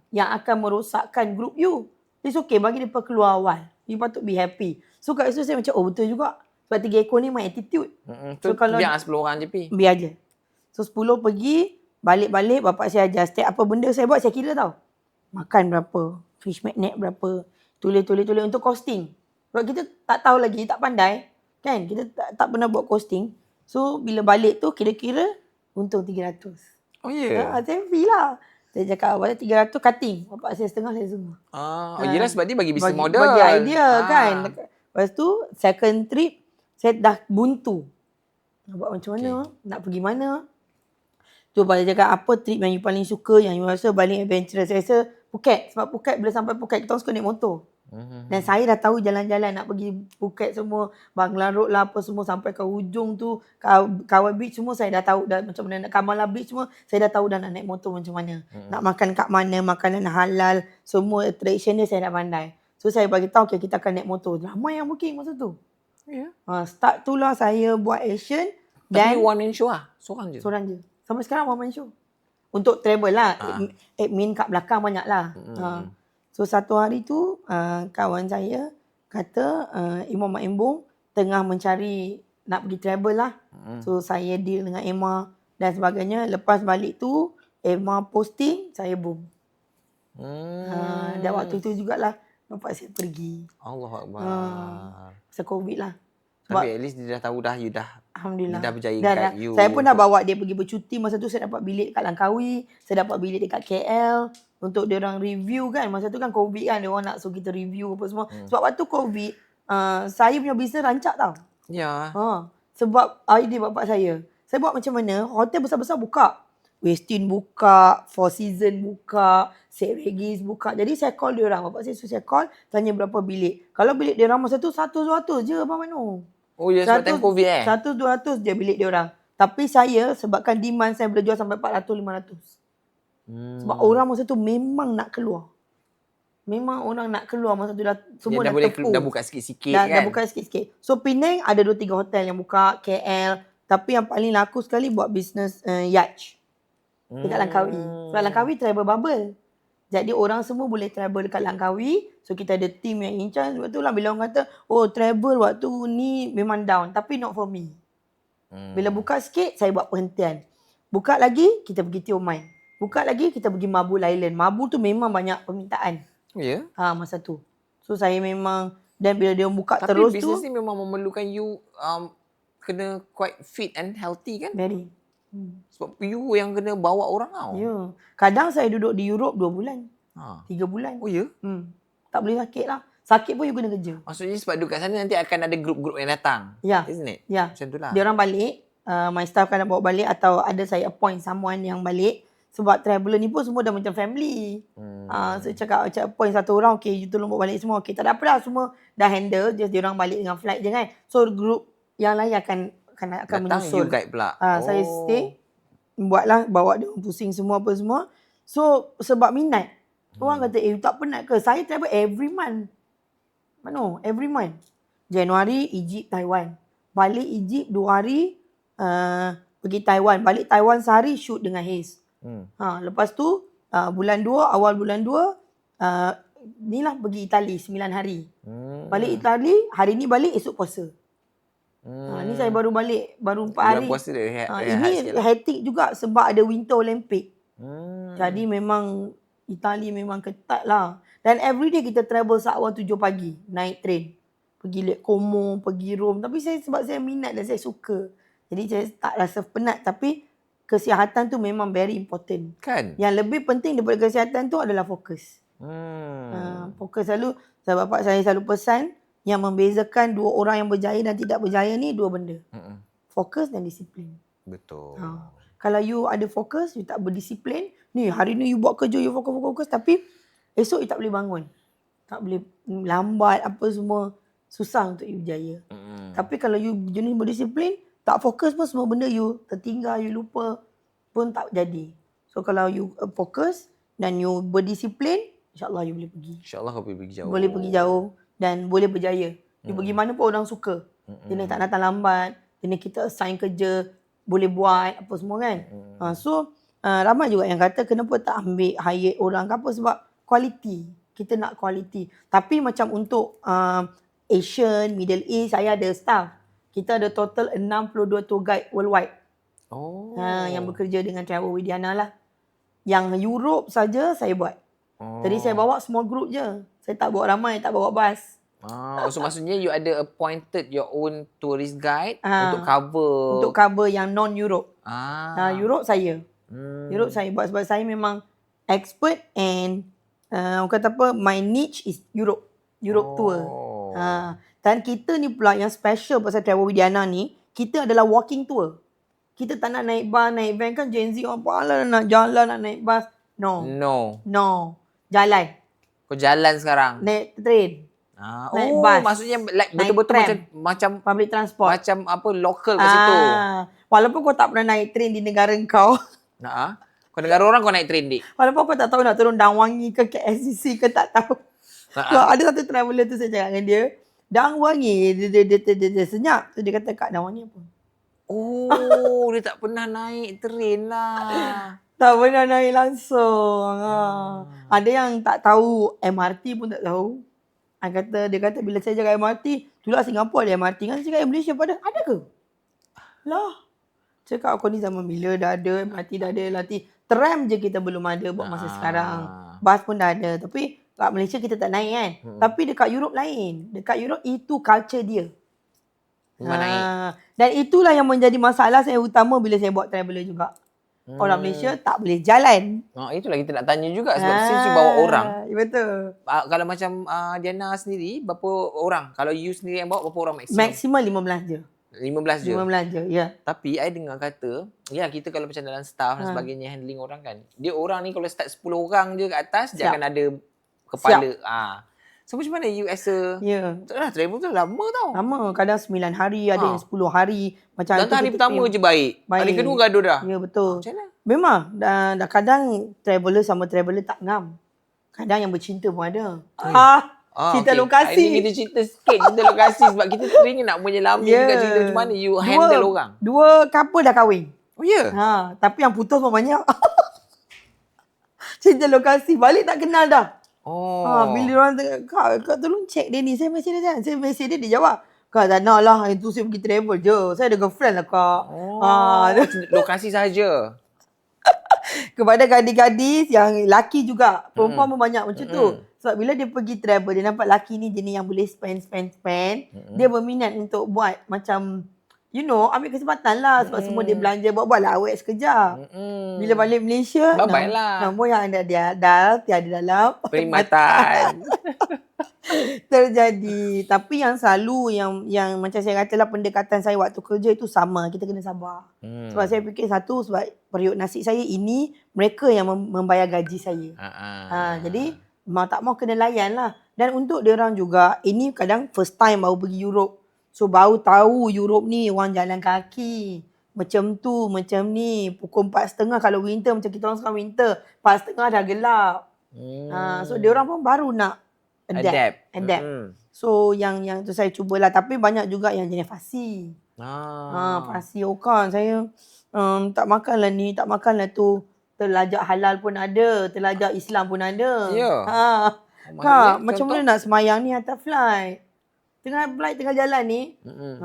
Speaker 1: Yang akan merosakkan grup you. It's okay, bagi dia keluar awal. You patut be happy. So kat situ saya macam, oh betul juga. Sebab 3 ekor ni main attitude.
Speaker 2: So kalau biar 10 orang je Pi.
Speaker 1: Biar je. So 10 pergi, balik-balik bapak saya ajar. Setiap apa benda saya buat, saya kira tau. Makan berapa, fish magnet berapa, tulis untuk costing. Sebab kita tak tahu lagi, tak pandai. Kan? Kita tak pernah buat costing. So bila balik tu, kira-kira untung 300.
Speaker 2: Oh ya? Yeah.
Speaker 1: Saya fee lah. Saya cakap awalnya 300 cutting. Bapak saya setengah, saya semua.
Speaker 2: Yelah sebab dia bagi business model.
Speaker 1: Bagi idea kan. Lepas tu, second trip, saya dah buntu. Nak buat macam mana? Nak pergi mana? Tu Bapak cakap, apa trip yang you paling suka, yang you rasa paling adventurous? Saya rasa Phuket. Sebab Phuket, bila sampai Phuket, kita orang suka naik motor. Dan saya dah tahu jalan-jalan nak pergi Phuket semua, Bangla Road lah apa semua sampai ke hujung tu, Kawai Beach semua saya dah tahu dah macam mana nak Kamala Beach semua, saya dah tahu dah nak naik motor macam mana. Nak makan kat mana, makanan halal, semua attraction dia saya dah pandai. So saya bagi tahu okay, kita akan naik motor. Ramai yang booking masa tu.
Speaker 2: Ya.
Speaker 1: Start tu lah saya buat action.
Speaker 2: Tapi
Speaker 1: Dan
Speaker 2: one man show lah, seorang je.
Speaker 1: Seorang je. Sampai sekarang one man show. Untuk travel lah. Admin kat belakang banyak lah. So satu hari tu kawan saya kata Imam Mak Embong tengah mencari nak pergi travel lah. So saya deal dengan Emma dan sebagainya. Lepas balik tu Emma posting, saya boom. Dan waktu tu jugalah bapak saya pergi.
Speaker 2: Allahuakbar.
Speaker 1: Pasal COVID lah.
Speaker 2: Tapi at least dia dah tahu dah you dah
Speaker 1: Alhamdulillah.
Speaker 2: Dia dah berjaya kat you.
Speaker 1: Saya pun dah bawa dia pergi bercuti. Masa tu saya dapat bilik dekat Langkawi. Saya dapat bilik dekat KL. Untuk dia orang review kan. Masa tu kan COVID kan. Dia orang nak suruh kita review apa semua. Sebab waktu COVID, saya punya bisnes rancak tau.
Speaker 2: Ya.
Speaker 1: Sebab idea bapak saya. Saya buat macam mana, hotel besar-besar buka. Westin buka, Four Seasons buka, St. Regis buka. Jadi saya call dia orang. Bapak saya suruh saya call, tanya berapa bilik. Kalau bilik dia orang masa tu 100-200 je Abang Manu.
Speaker 2: Oh ya, sebab time COVID
Speaker 1: 100-200 je bilik dia orang. Tapi saya sebabkan demand saya boleh jual sampai 400-500. Sebab orang masa tu memang nak keluar. Memang orang nak keluar masa tu dah semua dah
Speaker 2: boleh
Speaker 1: tepu.
Speaker 2: dah buka sikit-sikit
Speaker 1: Dah
Speaker 2: kan.
Speaker 1: buka sikit-sikit. So Penang ada 2-3 hotel yang buka, KL. Tapi yang paling laku sekali buat bisnes yacht. Dekat Langkawi. Sebab Langkawi travel bubble. Jadi orang semua boleh travel dekat Langkawi. So kita ada team yang in charge. Sebab tu lah bila orang kata, oh travel waktu ni memang down. Tapi not for me. Bila buka sikit, saya buat perhentian. Buka lagi, kita pergi Tioman. Buka lagi, kita pergi Mabul Island. Mabul tu memang banyak permintaan.
Speaker 2: Oh ya?
Speaker 1: Masa tu. So saya memang, dan bila dia buka
Speaker 2: tapi
Speaker 1: terus tu.
Speaker 2: Tapi bisnes ni memang memerlukan you kena quite fit and healthy kan?
Speaker 1: Very.
Speaker 2: Sebab you yang kena bawa orang tau.
Speaker 1: Ya. Kadang saya duduk di Europe 2 bulan. 3 bulan.
Speaker 2: Oh ya?
Speaker 1: Tak boleh sakit lah. Sakit pun you kena kerja.
Speaker 2: Maksudnya sebab duduk kat sana nanti akan ada grup-grup yang datang.
Speaker 1: Ya.
Speaker 2: Isn't it?
Speaker 1: Ya.
Speaker 2: Macam tu lah.
Speaker 1: Dia orang balik. My staff akan bawa balik atau ada saya appoint someone yang balik. Sebab traveller ni pun semua dah macam family. So cakap appoint satu orang. Okay, you tolong bawa balik semua. Okay, tak ada apa dah. Semua dah handle. Just dia orang balik dengan flight je kan. So grup yang lain akan
Speaker 2: datang
Speaker 1: menyusul.
Speaker 2: you guide pula.
Speaker 1: Saya stay. Buatlah, bawa dia pusing semua apa semua. So sebab minat. Orang kata, tak penat ke? Saya travel every month. Mana? Every month. Januari, Egypt, Taiwan. Balik Egypt 2 hari, pergi Taiwan. Balik Taiwan sehari, shoot dengan Haze. Lepas tu, bulan 2, awal bulan 2, inilah pergi Itali 9 hari. Balik Itali, hari ni balik, esok puasa. Ni saya baru balik, baru 4 hari.
Speaker 2: Bulan puasa dia
Speaker 1: ini hectic juga sebab ada Winter Olympic. Jadi memang Itali memang ketat lah. Dan everyday kita travel awal 7 pagi. Naik train. Pergi Lake Como, pergi Rome. Tapi sebab saya minat dan saya suka. Jadi saya tak rasa penat. Tapi kesihatan tu memang very important.
Speaker 2: Kan?
Speaker 1: Yang lebih penting daripada kesihatan tu adalah fokus. Fokus selalu. Sebab bapak saya selalu pesan. Yang membezakan 2 orang yang berjaya dan tidak berjaya ni 2 benda. Fokus dan disiplin.
Speaker 2: Betul.
Speaker 1: Kalau you ada fokus, you tak berdisiplin. Ni hari ni you buat kerja, you fokus. Tapi esok you tak boleh bangun. Tak boleh lambat apa semua. Susah untuk you berjaya. Tapi kalau you jenis berdisiplin, tak fokus pun semua benda you tertinggal, you lupa pun tak jadi. So kalau you fokus dan you berdisiplin, insyaAllah you boleh pergi.
Speaker 2: InsyaAllah kau boleh pergi jauh.
Speaker 1: Boleh pergi jauh dan boleh berjaya. You pergi mana pun orang suka. Jenis tak datang lambat. Jenis kita assign kerja, boleh buat apa semua kan. So ramai juga yang kata kenapa tak ambil hire orang ke apa sebab quality. Kita nak quality. Tapi macam untuk Asian, Middle East, saya ada staff. Kita ada total 62 tour guide worldwide.
Speaker 2: Oh.
Speaker 1: Yang bekerja dengan Travel with Diana lah. Yang Europe saja saya buat. Jadi saya bawa small group je. Saya tak bawa ramai, tak bawa bas.
Speaker 2: So maksudnya you ada appointed your own tourist guide untuk cover.
Speaker 1: Untuk cover yang non-Europe. Europe saya. Europe saya buat sebab saya memang expert and orang kata apa, my niche is Europe. Europe tour. Dan kita ni pula yang special pasal Travel with Diana ni, kita adalah walking tour. Kita tak nak naik bas, naik van kan Gen Z orang pala nak jalan, nak naik bas. No. Jalan.
Speaker 2: Kau jalan sekarang?
Speaker 1: Naik train. Naik bas.
Speaker 2: Maksudnya like betul-betul macam
Speaker 1: public transport.
Speaker 2: Macam apa local kat situ.
Speaker 1: Walaupun kau tak pernah naik train di negara kau.
Speaker 2: Kau negara orang kau naik train dik.
Speaker 1: Walaupun kau tak tahu nak turun Dangwangi ke KLCC ke tak tahu. Ada satu traveller tu saya cakap dengan dia, Dangwangi dia senyap. So dia kata kat Dangwangi apa?
Speaker 2: Dia tak pernah naik train lah.
Speaker 1: Tak pernah naik langsung. Ada yang tak tahu MRT pun tak tahu. Dia kata bila saya jaga MRT, itulah Singapura ada MRT kan, saya cakap Malaysia pada ada ke? Lah. Cakap kau ni zaman bila dah ada MRT, dah ada LRT. Tram je kita belum ada buat masa sekarang. Bas pun dah ada. Tapi kat Malaysia kita tak naik kan. Tapi dekat Europe lain. Dekat Europe itu culture dia.
Speaker 2: Naik.
Speaker 1: Dan itulah yang menjadi masalah saya utama bila saya buat traveller juga. Orang Malaysia tak boleh jalan.
Speaker 2: Itulah kita nak tanya juga sebab since you bawa orang.
Speaker 1: Betul.
Speaker 2: Kalau macam Diana sendiri, berapa orang? Kalau you sendiri yang bawa, berapa orang maksimum?
Speaker 1: Maksimum 15 je.
Speaker 2: 15 je?
Speaker 1: 15 je, ya.
Speaker 2: Tapi I dengar kata, ya kita kalau macam dalam staff dan sebagainya, handling orang kan. Dia orang ni kalau start 10 orang je kat atas, dia akan ada kepala. So macam mana you as a... travel tu lama tau.
Speaker 1: Lama. Kadang 9 hari, ada yang 10 hari. Macam
Speaker 2: dan hari pertama je baik. Hari kedua gaduh dah.
Speaker 1: Ya, betul.
Speaker 2: Macam mana?
Speaker 1: Memang. Dah kadang traveller sama traveller tak ngam. Kadang yang bercinta pun ada. Cerita lokasi.
Speaker 2: Hari ni kita cerita sikit cerita lokasi sebab kita teringin nak menyelami juga cerita macam mana you handle orang. 2
Speaker 1: couple dah kahwin.
Speaker 2: Oh ya?
Speaker 1: Tapi yang putus pun banyak. Cerita lokasi. Balik tak kenal dah. Bila orang kau tolong check dia ni. Saya mesej dia. Saya mesej dia, dia jawab. Kak tak nak lah. Itu saya pergi travel je. Saya ada girlfriend lah kak.
Speaker 2: Lokasi saja.
Speaker 1: Kepada gadis-gadis yang laki juga. Perempuan pun banyak macam tu. Sebab bila dia pergi travel, dia nampak laki ni jenis yang boleh spend. Dia berminat untuk buat macam, ambil kesempatan lah. Sebab semua dia belanja, buat lah awet sekejap. Bila balik Malaysia,
Speaker 2: bye-bye lah.
Speaker 1: Nombor yang ada tiada dalam
Speaker 2: perkhidmatan.
Speaker 1: Terjadi. Tapi yang selalu yang macam saya katalah, pendekatan saya waktu kerja itu sama. Kita kena sabar. Sebab saya fikir satu, sebab periuk nasi saya ini, mereka yang membayar gaji saya. Jadi mau tak mau kena layan lah. Dan untuk dia orang juga, ini kadang first time baru pergi Europe. So baru tahu Europe ni orang jalan kaki. Macam tu, macam ni. Pukul 4.30 kalau winter, macam kita orang sekarang winter. 4.30 dah gelap. So dia orang pun baru nak adapt. So yang tu saya cubalah. Tapi banyak juga yang jenis fasi. Fasi kan. Saya tak makan lah ni, tak makan lah tu. Terlajak halal pun ada. Terlajak Islam pun ada. Kak, macam mana nak semayang ni atas flight? Tengah jalan ni.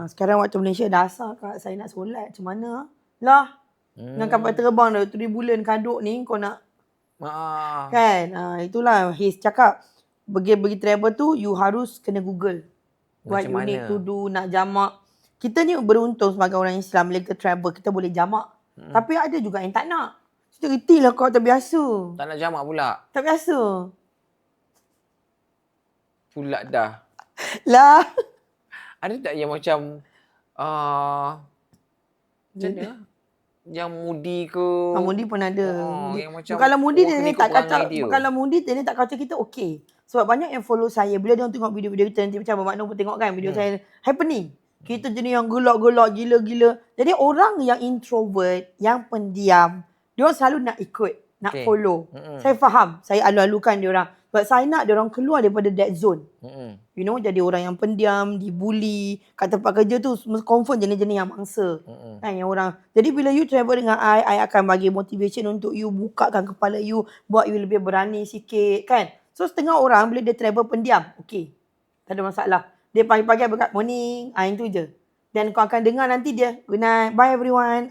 Speaker 1: Sekarang waktu Malaysia dah asal kak. Saya nak solat. Macam mana? Lah. Dengan kapal terbang dah 3 bulan kaduk ni. Kau nak. Kan? Itulah. His cakap. Pergi travel tu. You harus kena Google. What you need to do. Nak jamak. Kita ni beruntung sebagai orang Islam. Bila kita travel. Kita boleh jamak. Tapi ada juga yang tak nak. Cerita lah kau tak biasa.
Speaker 2: Tak nak jamak pula.
Speaker 1: Tak biasa.
Speaker 2: Pula dah.
Speaker 1: Lah.
Speaker 2: Ada tak yang macam macam mana? Yang mudi ke?
Speaker 1: Mudi pun ada.
Speaker 2: Yang macam
Speaker 1: kalau mudi dia ni tak kacau. Kalau mudi dia ni tak kacau kita okey. Sebab banyak yang follow saya. Bila dia tengok video-video kita nanti macam Abang Makno pun tengok kan video saya happening. Kita jenis yang gelak-gelak gila-gila. Jadi orang yang introvert, yang pendiam, dia orang selalu nak ikut, nak follow. Saya faham. Saya alu-alukan dia orang. Sebab saya nak dia orang keluar daripada that zone. Jadi orang yang pendiam, dibuli. Kat tempat kerja tu confirm jenis-jenis yang mangsa. Kan yang orang. Jadi bila you travel dengan I akan bagi motivation untuk you bukakan kepala you, buat you lebih berani sikit kan. So setengah orang bila dia travel pendiam, okay, tak ada masalah. Dia pagi-pagi berkat morning, yang tu je. Dan kau akan dengar nanti dia, good night, bye everyone.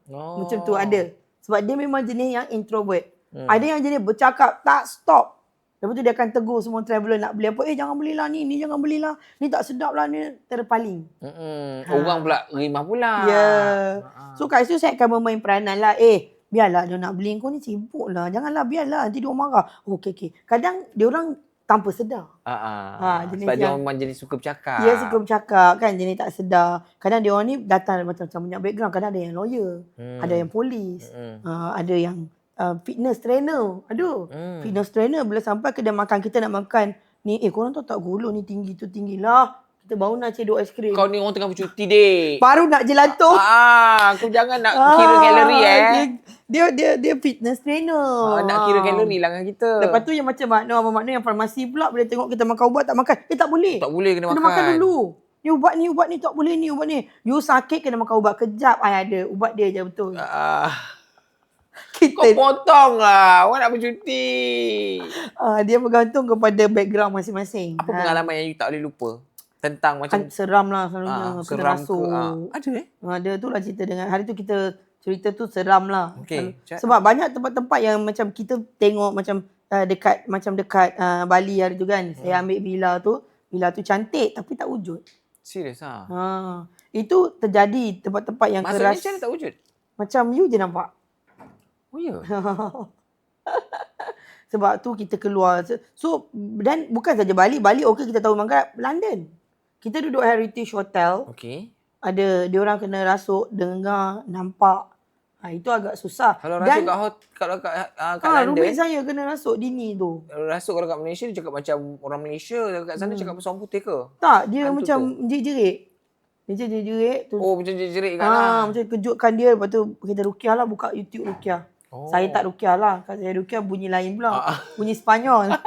Speaker 1: Macam tu ada. Sebab dia memang jenis yang introvert. Ada yang jenis bercakap tak stop. Lepas tu dia akan tegur semua traveller nak beli apa. Jangan belilah ni jangan belilah. Ni tak sedap lah, ni terpaling.
Speaker 2: Orang pula rimah pula.
Speaker 1: Ya. So kat situ saya akan bermain peranan lah. Biarlah dia nak beli, kau ni sibuk lah. Janganlah, biarlah. Nanti dia marah. Okay. Kadang dia orang tanpa sedar.
Speaker 2: Sebab dia memang jenis suka bercakap.
Speaker 1: Dia suka bercakap kan, jenis tak sedar. Kadang dia orang ni datang macam-macam banyak background. Kadang ada yang lawyer, ada yang polis, ada yang fitness trainer. Fitness trainer bila sampai kedai makan, kita nak makan ni, korang tahu tak gula ni tinggi tu tinggi lah. Kita baru nak cedok aiskrim.
Speaker 2: Kau ni orang tengah bercuti, dek.
Speaker 1: Baru nak je lantung.
Speaker 2: Kau jangan nak kira kalori
Speaker 1: Dia fitness trainer.
Speaker 2: Nak kira kalori lah dengan kita.
Speaker 1: Lepas tu yang macam Abang Makno yang farmasi pula, bila tengok kita makan ubat tak makan. Tak boleh.
Speaker 2: Tak boleh kena makan.
Speaker 1: makan dulu. Ni ubat ni tak boleh ni ubat ni. You sakit kena makan ubat kejap. Ada ubat dia je betul.
Speaker 2: Kau potong lah. Orang nak bercuti.
Speaker 1: Dia bergantung kepada background masing-masing.
Speaker 2: Apa pengalaman yang you tak boleh lupa? Tentang macam
Speaker 1: seram lah selalunya, kena
Speaker 2: seram
Speaker 1: rasuk.
Speaker 2: Ada
Speaker 1: Ada tu lah cerita dengan hari tu, kita cerita tu seram lah.
Speaker 2: Okay.
Speaker 1: Sebab banyak tempat-tempat yang macam kita tengok macam dekat Bali hari tu kan. Saya ambil villa tu cantik tapi tak wujud.
Speaker 2: Serius
Speaker 1: Itu terjadi tempat-tempat yang
Speaker 2: maksudnya
Speaker 1: keras.
Speaker 2: macam mana tak wujud?
Speaker 1: Macam you je nampak.
Speaker 2: Oh ya.
Speaker 1: Sebab tu kita keluar. So dan bukan saja Bali okey kita tahu mangkat London. Kita duduk Heritage Hotel.
Speaker 2: Okey.
Speaker 1: Ada dia orang kena rasuk, dengar, nampak. Itu agak susah.
Speaker 2: Kalau rasuk kat London,
Speaker 1: roommate saya kena rasuk dini tu.
Speaker 2: Rasuk kalau kat Malaysia dia cakap macam orang Malaysia, kat sana cakap pasal orang putih ke?
Speaker 1: Tak, dia
Speaker 2: Hantu
Speaker 1: macam jerit-jerit. Dia jerit-jerit tu.
Speaker 2: Macam jerit kat lah.
Speaker 1: Macam kejutkan dia. Lepas tu kita rukiah lah, buka YouTube rukiah. Saya tak rukiah lah. Kalau saya rukiah bunyi lain pula. Bunyi Sepanyol.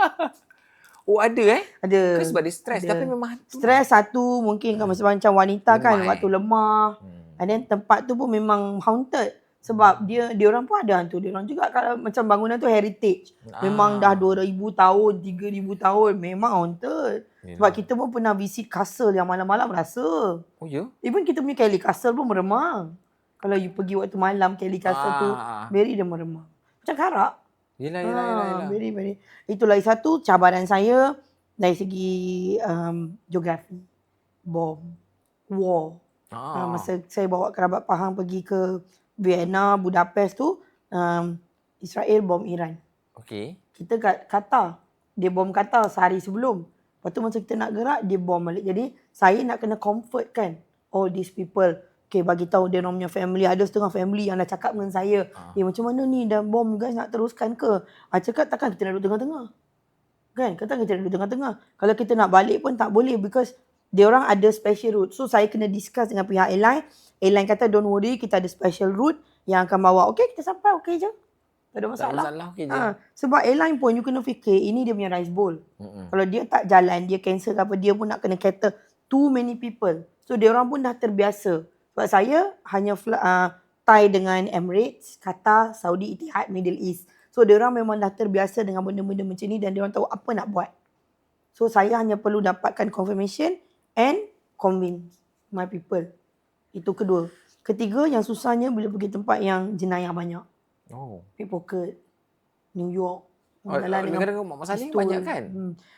Speaker 2: Ada
Speaker 1: Ada.
Speaker 2: Ke sebab dia stres? Tapi memang hantu.
Speaker 1: Stres satu, mungkin kan macam wanita kan, waktu lemah. And then tempat tu pun memang haunted. Sebab dia orang pun ada hantu dia orang juga. Kalau macam bangunan tu heritage. Memang dah 2,000 tahun, 3,000 tahun. Memang haunted. Sebab kita pun pernah visit castle yang malam-malam rasa.
Speaker 2: Oh ya?
Speaker 1: Even kita punya Kelly Castle pun meremang. Kalau you pergi waktu malam Kelly Castle tu, very dia meremang. Macam karak.
Speaker 2: Yelah.
Speaker 1: Very. Itulah satu cabaran saya dari segi geografi. Bom. War. Masa saya bawa kerabat Pahang pergi ke Vienna, Budapest tu, Israel bom Iran.
Speaker 2: Okey.
Speaker 1: Kita kat Qatar. Dia bom Qatar sehari sebelum. Lepas tu masa kita nak gerak, dia bom balik. Jadi saya nak kena comfort kan all these people. Okay, bagi tahu dia punya family. Ada setengah family yang dah cakap dengan saya. Macam mana ni, dah bom guys, nak teruskan ke? Cakap takkan kita nak duduk tengah-tengah. Kan? Kata kita nak duduk tengah-tengah. Kalau kita nak balik pun tak boleh because dia orang ada special route. So saya kena discuss dengan pihak airline. Airline kata don't worry, kita ada special route yang akan bawa. Okay, kita sampai okay je. Tak ada masalah.
Speaker 2: Okay je.
Speaker 1: Sebab airline pun you kena fikir, ini dia punya rice bowl. Kalau dia tak jalan, dia cancel ke apa, dia pun nak kena cater too many people. So dia orang pun dah terbiasa. Sebab saya hanya tie dengan Emirates, Qatar, Saudi, Etihad, Middle East. So dia orang memang dah terbiasa dengan benda-benda macam ni dan dia orang tahu apa nak buat. So saya hanya perlu dapatkan confirmation and convince my people. Itu kedua. Ketiga, yang susahnya bila pergi tempat yang jenayah banyak. Pickpocket, New York.
Speaker 2: Negara masalahnya banyak kan?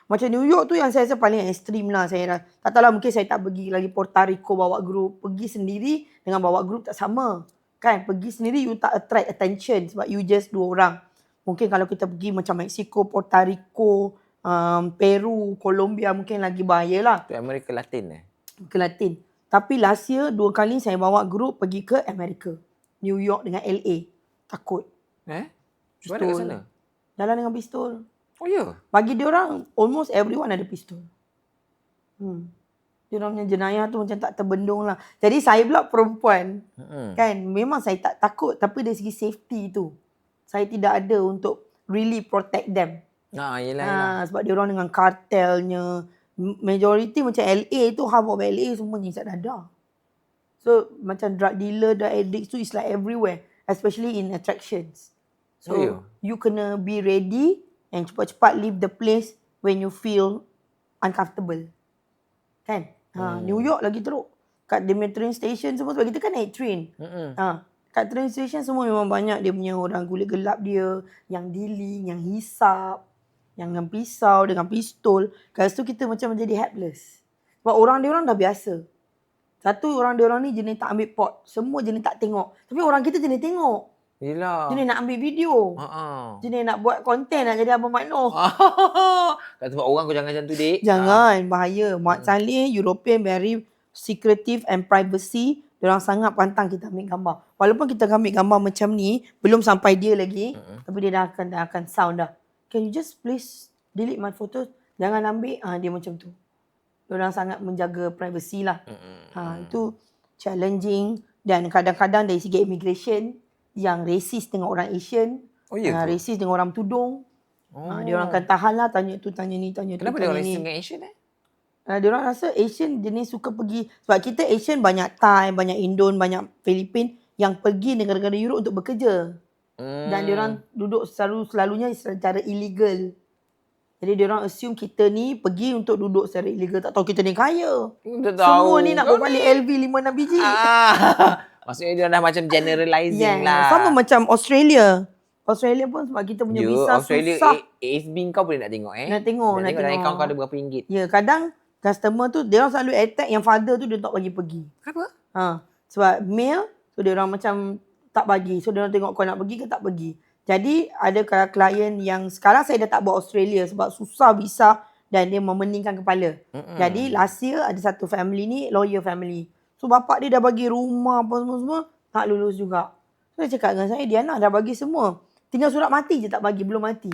Speaker 1: Macam New York tu yang saya rasa paling ekstrim lah. Saya tak tahu lah, mungkin saya tak pergi lagi Puerto Rico bawa group. Pergi sendiri dengan bawa group tak sama. Kan? Pergi sendiri you tak attract attention sebab you just 2 orang. Mungkin kalau kita pergi macam Mexico, Puerto Rico, Peru, Colombia mungkin lagi bahaya lah.
Speaker 2: Itu Amerika Latin
Speaker 1: Ke Latin. Tapi last year 2 kali saya bawa group pergi ke Amerika. New York dengan LA. Takut.
Speaker 2: Sebab ada kat sana?
Speaker 1: Jalan dengan pistol.
Speaker 2: Oh ya?
Speaker 1: Bagi dia orang, almost everyone ada pistol. Dia orang punya jenayah tu macam tak terbendung lah. Jadi saya pula perempuan. Kan, memang saya tak takut. Tapi dari segi safety tu, saya tidak ada untuk really protect them.
Speaker 2: Yelah.
Speaker 1: Sebab dia orang dengan kartelnya. Majority macam LA tu, hub of LA semua nyisap dadah. So, macam drug dealer, drug addict tu is like everywhere. Especially in attractions. So, you kena be ready and cepat-cepat leave the place when you feel uncomfortable. Kan? New York lagi teruk. Kat dia punya train station semua, sebab kita kan naik train. Kat train station semua memang banyak dia punya orang kulit gelap dia, yang dealing, yang hisap, yang dengan pisau, dengan pistol. Kat situ kita macam menjadi helpless. Sebab orang dia orang dah biasa. Satu, orang dia orang ni jenis tak ambil pot. Semua jenis tak tengok. Tapi orang kita jenis tengok.
Speaker 2: Yelah.
Speaker 1: Jenis nak ambil video. Jenis nak buat konten, nak jadi Abang Mat Noh.
Speaker 2: Kat tempat orang kau jangan macam tu, Dik.
Speaker 1: Jangan, bahaya. Mat Saleh, European, very secretive and privacy. Diorang sangat pantang kita ambil gambar. Walaupun kita ambil gambar macam ni, belum sampai dia lagi, tapi dia dah akan sound dah. Can you just please delete my photo? Jangan ambil. Dia macam tu. Diorang sangat menjaga privacy lah. Itu challenging. Dan kadang-kadang dari segi immigration, yang racist dengan orang Asian, racist dengan orang tudung. Diorang akan tahan lah, tanya tu, tanya ni, tanya tu,
Speaker 2: Kenapa
Speaker 1: tanya
Speaker 2: dia orang
Speaker 1: ni.
Speaker 2: racist dengan Asian
Speaker 1: Diorang rasa Asian jenis suka pergi. Sebab kita Asian banyak Thai, banyak Indon, banyak Filipin yang pergi negara-negara Europe untuk bekerja. Dan diorang duduk selalunya secara illegal. Jadi diorang assume kita ni pergi untuk duduk secara illegal. Tak tahu kita ni kaya.
Speaker 2: Tak tahu.
Speaker 1: Semua ni nak bawa balik LV 5-6 biji.
Speaker 2: Maksudnya dia dah macam generalizing lah.
Speaker 1: Sama macam Australia. Australia pun sebab kita punya visa
Speaker 2: Australia,
Speaker 1: susah.
Speaker 2: ASB kau boleh nak tengok
Speaker 1: Nak tengok.
Speaker 2: Dan account kau ada berapa ringgit.
Speaker 1: Ya, kadang customer tu, dia orang selalu attack yang father tu dia tak bagi pergi.
Speaker 2: Kenapa?
Speaker 1: Sebab male, so dia orang macam tak bagi. So dia orang tengok kau nak pergi ke tak pergi. Jadi ada klien yang sekarang saya dah tak buat Australia sebab susah visa dan dia memeningkan kepala. Jadi last year ada satu family ni, lawyer family. So bapak dia dah bagi rumah apa semua-semua, tak lulus juga. So dia cakap dengan saya, Diana dah bagi semua. Tinggal surat mati je tak bagi, belum mati.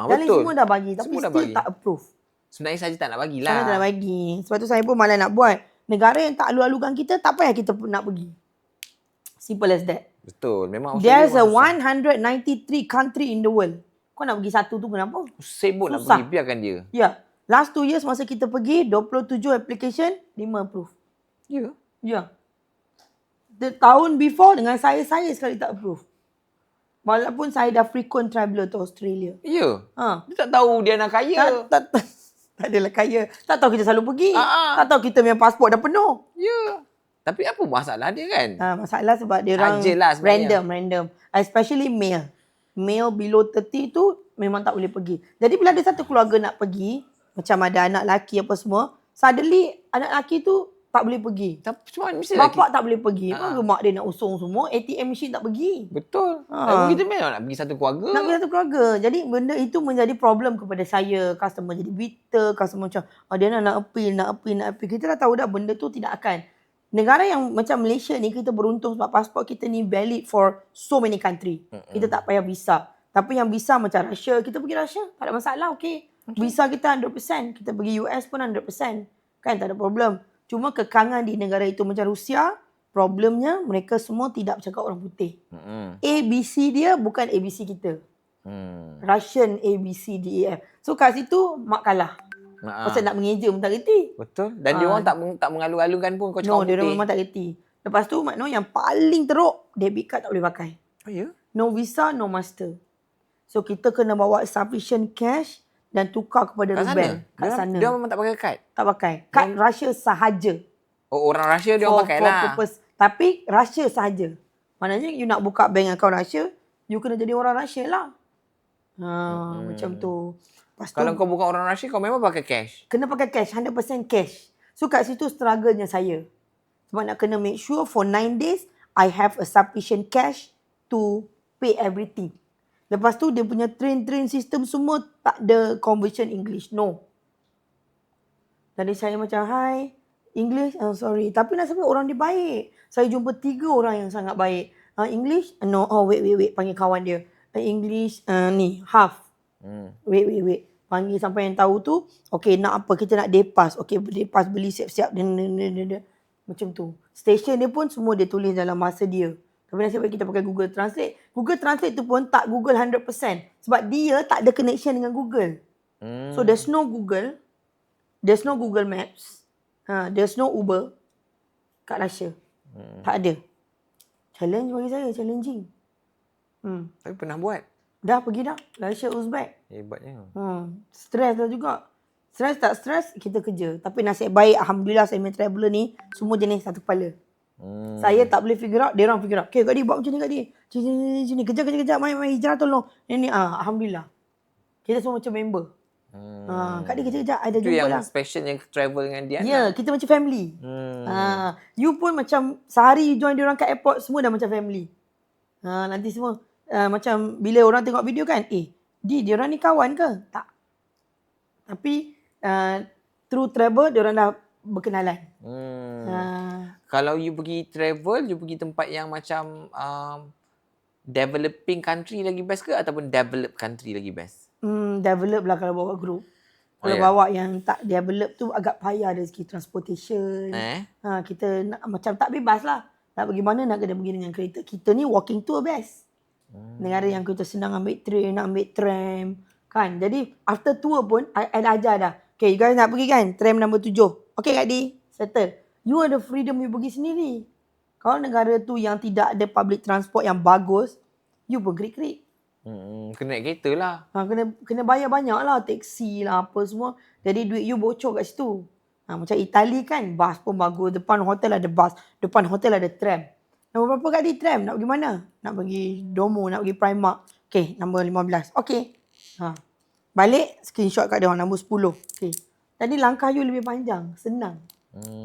Speaker 1: Dan
Speaker 2: Betul.
Speaker 1: semua dah bagi tapi
Speaker 2: Semua dah
Speaker 1: still
Speaker 2: bagi.
Speaker 1: tak approve.
Speaker 2: Sebenarnya saja tak nak bagilah.
Speaker 1: Saya tak nak bagi. Sebab tu saya pun malah nak buat. Negara yang tak alu-alukan kita, tak payah kita nak pergi. Simple as that.
Speaker 2: Betul. Memang Australia
Speaker 1: There's a
Speaker 2: susah.
Speaker 1: 193 country in the world. Kau nak pergi satu tu kenapa?
Speaker 2: Sibuk nak
Speaker 1: Susah.
Speaker 2: pergi, biarkan dia.
Speaker 1: Ya. Last 2 years masa kita pergi, 27 application, 5 approve.
Speaker 2: Ya.
Speaker 1: Ya. The tahun before dengan saya sekali tak approve. Walaupun saya dah frequent traveller to Australia.
Speaker 2: Ya.
Speaker 1: Ha.
Speaker 2: Dia tak tahu dia nak kaya.
Speaker 1: Tak adalah kaya. Tak tahu kita selalu pergi. Tak tahu kita punya pasport dah penuh.
Speaker 2: Ya. Tapi apa masalah dia kan?
Speaker 1: Masalah sebab dia orang
Speaker 2: Sajalah sebenarnya.
Speaker 1: random. Especially male. Male below 30 tu memang tak boleh pergi. Jadi bila ada satu keluarga nak pergi, macam ada anak lelaki apa semua, suddenly anak lelaki tu tak boleh pergi.
Speaker 2: Cuma mesti
Speaker 1: Bapak tak boleh pergi. Mak dia nak usung semua, ATM machine tak pergi.
Speaker 2: Betul. Kita memang nak pergi satu keluarga.
Speaker 1: Nak pergi satu keluarga. Jadi benda itu menjadi problem kepada saya. Customer jadi bitter. Customer macam, dia nak appeal. Kita dah tahu dah benda tu tidak akan. Negara yang macam Malaysia ni, kita beruntung sebab pasport kita ni valid for so many country. Kita tak payah visa. Tapi yang visa macam Russia, kita pergi Russia, tak ada masalah, okay. Visa kita 100%. Kita pergi US pun 100%. Kan, tak ada problem. Cuma kekangan di negara itu macam Rusia, problemnya mereka semua tidak bercakap orang putih. ABC dia bukan ABC kita. Russian ABCDEF. So kat situ mak kalah. Pasal nak mengeja pun tak reti.
Speaker 2: Betul. Dan dia orang tak mengalu-alukan pun kau cakap
Speaker 1: No,
Speaker 2: orang
Speaker 1: dia
Speaker 2: putih.
Speaker 1: orang memang tak reti. Lepas tu Mak Noh yang paling teruk, debit card tak boleh pakai.
Speaker 2: Oh ya?
Speaker 1: No visa, no master. So kita kena bawa sufficient cash dan tukar kepada
Speaker 2: Kat
Speaker 1: bank
Speaker 2: sana?
Speaker 1: kat sana.
Speaker 2: Dia memang tak pakai kad?
Speaker 1: Tak pakai. Kad Russia sahaja.
Speaker 2: Oh, orang Russia dia orang pakai
Speaker 1: for
Speaker 2: lah.
Speaker 1: purpose. Tapi Russia sahaja. Maknanya you nak buka bank account Russia, you kena jadi orang Russia lah. Macam tu. Lepas tu,
Speaker 2: Kalau kau bukan orang Russia, kau memang pakai cash.
Speaker 1: kena pakai cash, 100% cash. So kat situ struggle-nya saya. Sebab nak kena make sure for 9 days, I have a sufficient cash to pay everything. Lepas tu dia punya train system semua tak ada conversion English. No. Jadi saya macam, hi, English? Oh, sorry. Tapi nak sampai orang dia baik. Saya jumpa 3 orang yang sangat baik. English? No. Oh, wait. Panggil kawan dia. English, ni, half. Wait. Panggil sampai yang tahu tu. Okay, nak apa? Kita nak depas. Okay, depas beli siap-siap. Macam tu. Station dia pun semua dia tulis dalam masa dia. Tapi nasib baik kita pakai Google Translate. Google Translate tu pun tak Google 100%. Sebab dia tak ada connection dengan Google. So there's no Google. There's no Google Maps. There's no Uber kat Russia. Tak ada. Challenge bagi saya, challenging.
Speaker 2: Tapi pernah buat.
Speaker 1: Dah pergi dah. Malaysia, Uzbek.
Speaker 2: Hebatnya.
Speaker 1: Stres dah juga. Stres tak stres, kita kerja. Tapi nasib baik, Alhamdulillah saya punya traveller ni, semua jenis satu kepala. Saya tak boleh figure out, dia orang figure out. Okay, Kak Di, buat macam ni Kak Di. Sini, kejap. Mai, hijrah tolong. Ini, Alhamdulillah. Kita semua macam member. Kak Di, kejap. Ada
Speaker 2: Itu
Speaker 1: jumpa
Speaker 2: yang
Speaker 1: lah.
Speaker 2: special yang travel dengan Diana.
Speaker 1: Ya, kita macam family. You pun macam sehari you join dia orang kat airport, semua dah macam family. Nanti semua macam bila orang tengok video kan, Di, dia orang ni kawan ke? Tak. Tapi through travel, dia orang dah berkenalan.
Speaker 2: Kalau you pergi travel, you pergi tempat yang macam developing country lagi best ke ataupun developed country lagi best?
Speaker 1: Develop lah kalau bawa group. Kalau bawa yang tak develop tu agak payah dari segi transportation. Kita nak, macam tak bebas lah. Nak pergi mana nak kena pergi dengan kereta. Kita ni walking tour best. Negara yang kita senang ambil train, nak ambil tram. Kan? Jadi after tour pun, I dah ajar dah. Okay, you guys nak pergi kan? Tram nombor 7. Okay Kak Di, settle. You ada freedom you pergi sendiri. Kalau negara tu yang tidak ada public transport yang bagus, you pun krik-krik.
Speaker 2: Kena naik kereta lah.
Speaker 1: Kena bayar banyak lah. Teksi lah apa semua. Jadi duit you bocor kat situ. Macam Itali kan, bas pun bagus. Depan hotel ada bas. Depan hotel ada tram. Nombor berapa Kak Di tram? Nak pergi mana? Nak pergi Domo, nak pergi Primark. Okay, nombor 15. Okay. Balik, screenshot kat dia orang, nombor 10. Okay. Jadi langkah you lebih panjang. Senang.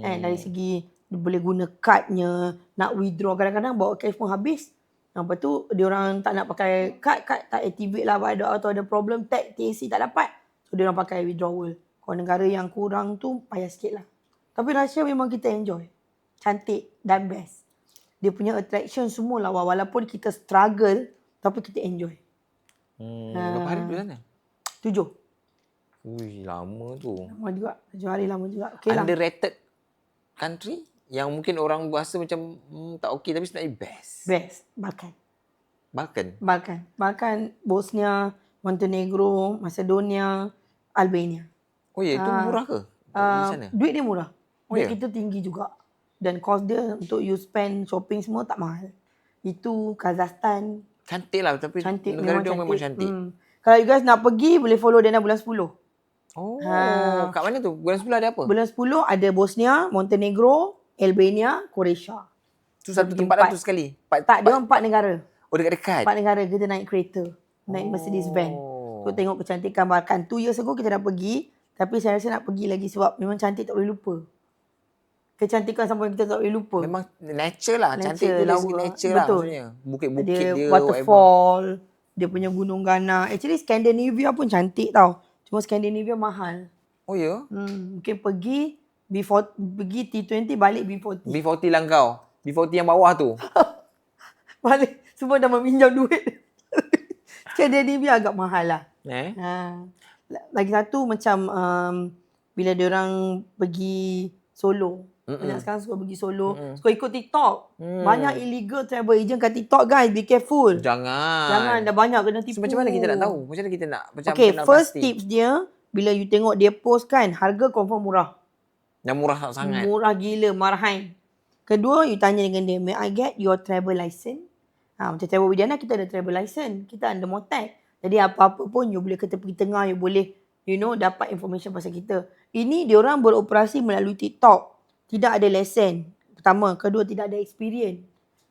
Speaker 1: Dari segi boleh guna cardnya, nak withdraw. Kadang-kadang bawa cash pun habis. Lepas tu, dia orang tak nak pakai card tak activate lah atau ada problem, tag TAC tak dapat. So, dia orang pakai withdrawal. Kalau negara yang kurang tu, payah sikit lah. Tapi Russia memang kita enjoy. Cantik dan best. Dia punya attraction semua lah. Walaupun kita struggle, tapi kita enjoy.
Speaker 2: Berapa hari tu sana?
Speaker 1: 7.
Speaker 2: Ui, lama tu.
Speaker 1: Lama juga. 7 hari lama juga. Okay lah.
Speaker 2: Underrated country? Yang mungkin orang rasa macam tak okey tapi sebenarnya best.
Speaker 1: Best. Balkan. Balkan, Bosnia, Montenegro, Macedonia, Albania.
Speaker 2: Oh ya, itu murah ke? Di sana?
Speaker 1: Duit dia murah. Duit
Speaker 2: ya?
Speaker 1: kita tinggi juga. Dan cost dia untuk you spend shopping semua tak mahal. Itu Kazakhstan.
Speaker 2: Cantik lah tapi
Speaker 1: Cantik,
Speaker 2: negara dia memang cantik.
Speaker 1: Kalau you guys nak pergi, boleh follow Diana bulan 10.
Speaker 2: Kat mana tu? Bulan 10 ada apa?
Speaker 1: Bulan 10 ada Bosnia, Montenegro, Albania, Croatia.
Speaker 2: Tu satu tempat lah tu sekali?
Speaker 1: Tak, dia orang 4 negara.
Speaker 2: Oh, dekat-dekat?
Speaker 1: 4 negara kita naik kereta. Naik Mercedes van. So tengok kecantikan Balkan. 2 years ago kita dah pergi. Tapi saya rasa nak pergi lagi sebab memang cantik tak boleh lupa. Kecantikan sampai kita tak boleh lupa.
Speaker 2: Memang nature lah. Cantik tu dari segi nature lah maksudnya. Bukit-bukit dia.
Speaker 1: Waterfall. Dia punya gunung Ghana. Actually Scandinavia pun cantik tau. Cuma Scandinavia mahal.
Speaker 2: Oh ya?
Speaker 1: Mungkin pergi pergi T20 balik B40.
Speaker 2: B40 lah kau. B40 yang bawah tu.
Speaker 1: Balik. Semua dah meminjam duit. Scandinavia agak mahal lah. Lagi satu macam bila diorang pergi solo. Banyak sekarang suka pergi solo. Suka ikut TikTok. Banyak illegal travel agent kat TikTok guys. Be careful. Jangan. Dah banyak kena tipu.
Speaker 2: So, macam mana kita nak tahu? Macam mana kita nak macam
Speaker 1: okay, first tips dia. Bila you tengok dia post kan. Harga confirm murah.
Speaker 2: Yang murah sangat.
Speaker 1: Murah gila. Marahan. Kedua, you tanya dengan dia. May I get your travel license? Macam Travel with Diana, kita ada travel license. Kita under Motec. Jadi apa-apa pun you boleh kata pergi tengah. You boleh dapat information pasal kita. Ini diorang beroperasi melalui TikTok. Tidak ada lesen. Pertama. Kedua, tidak ada experience.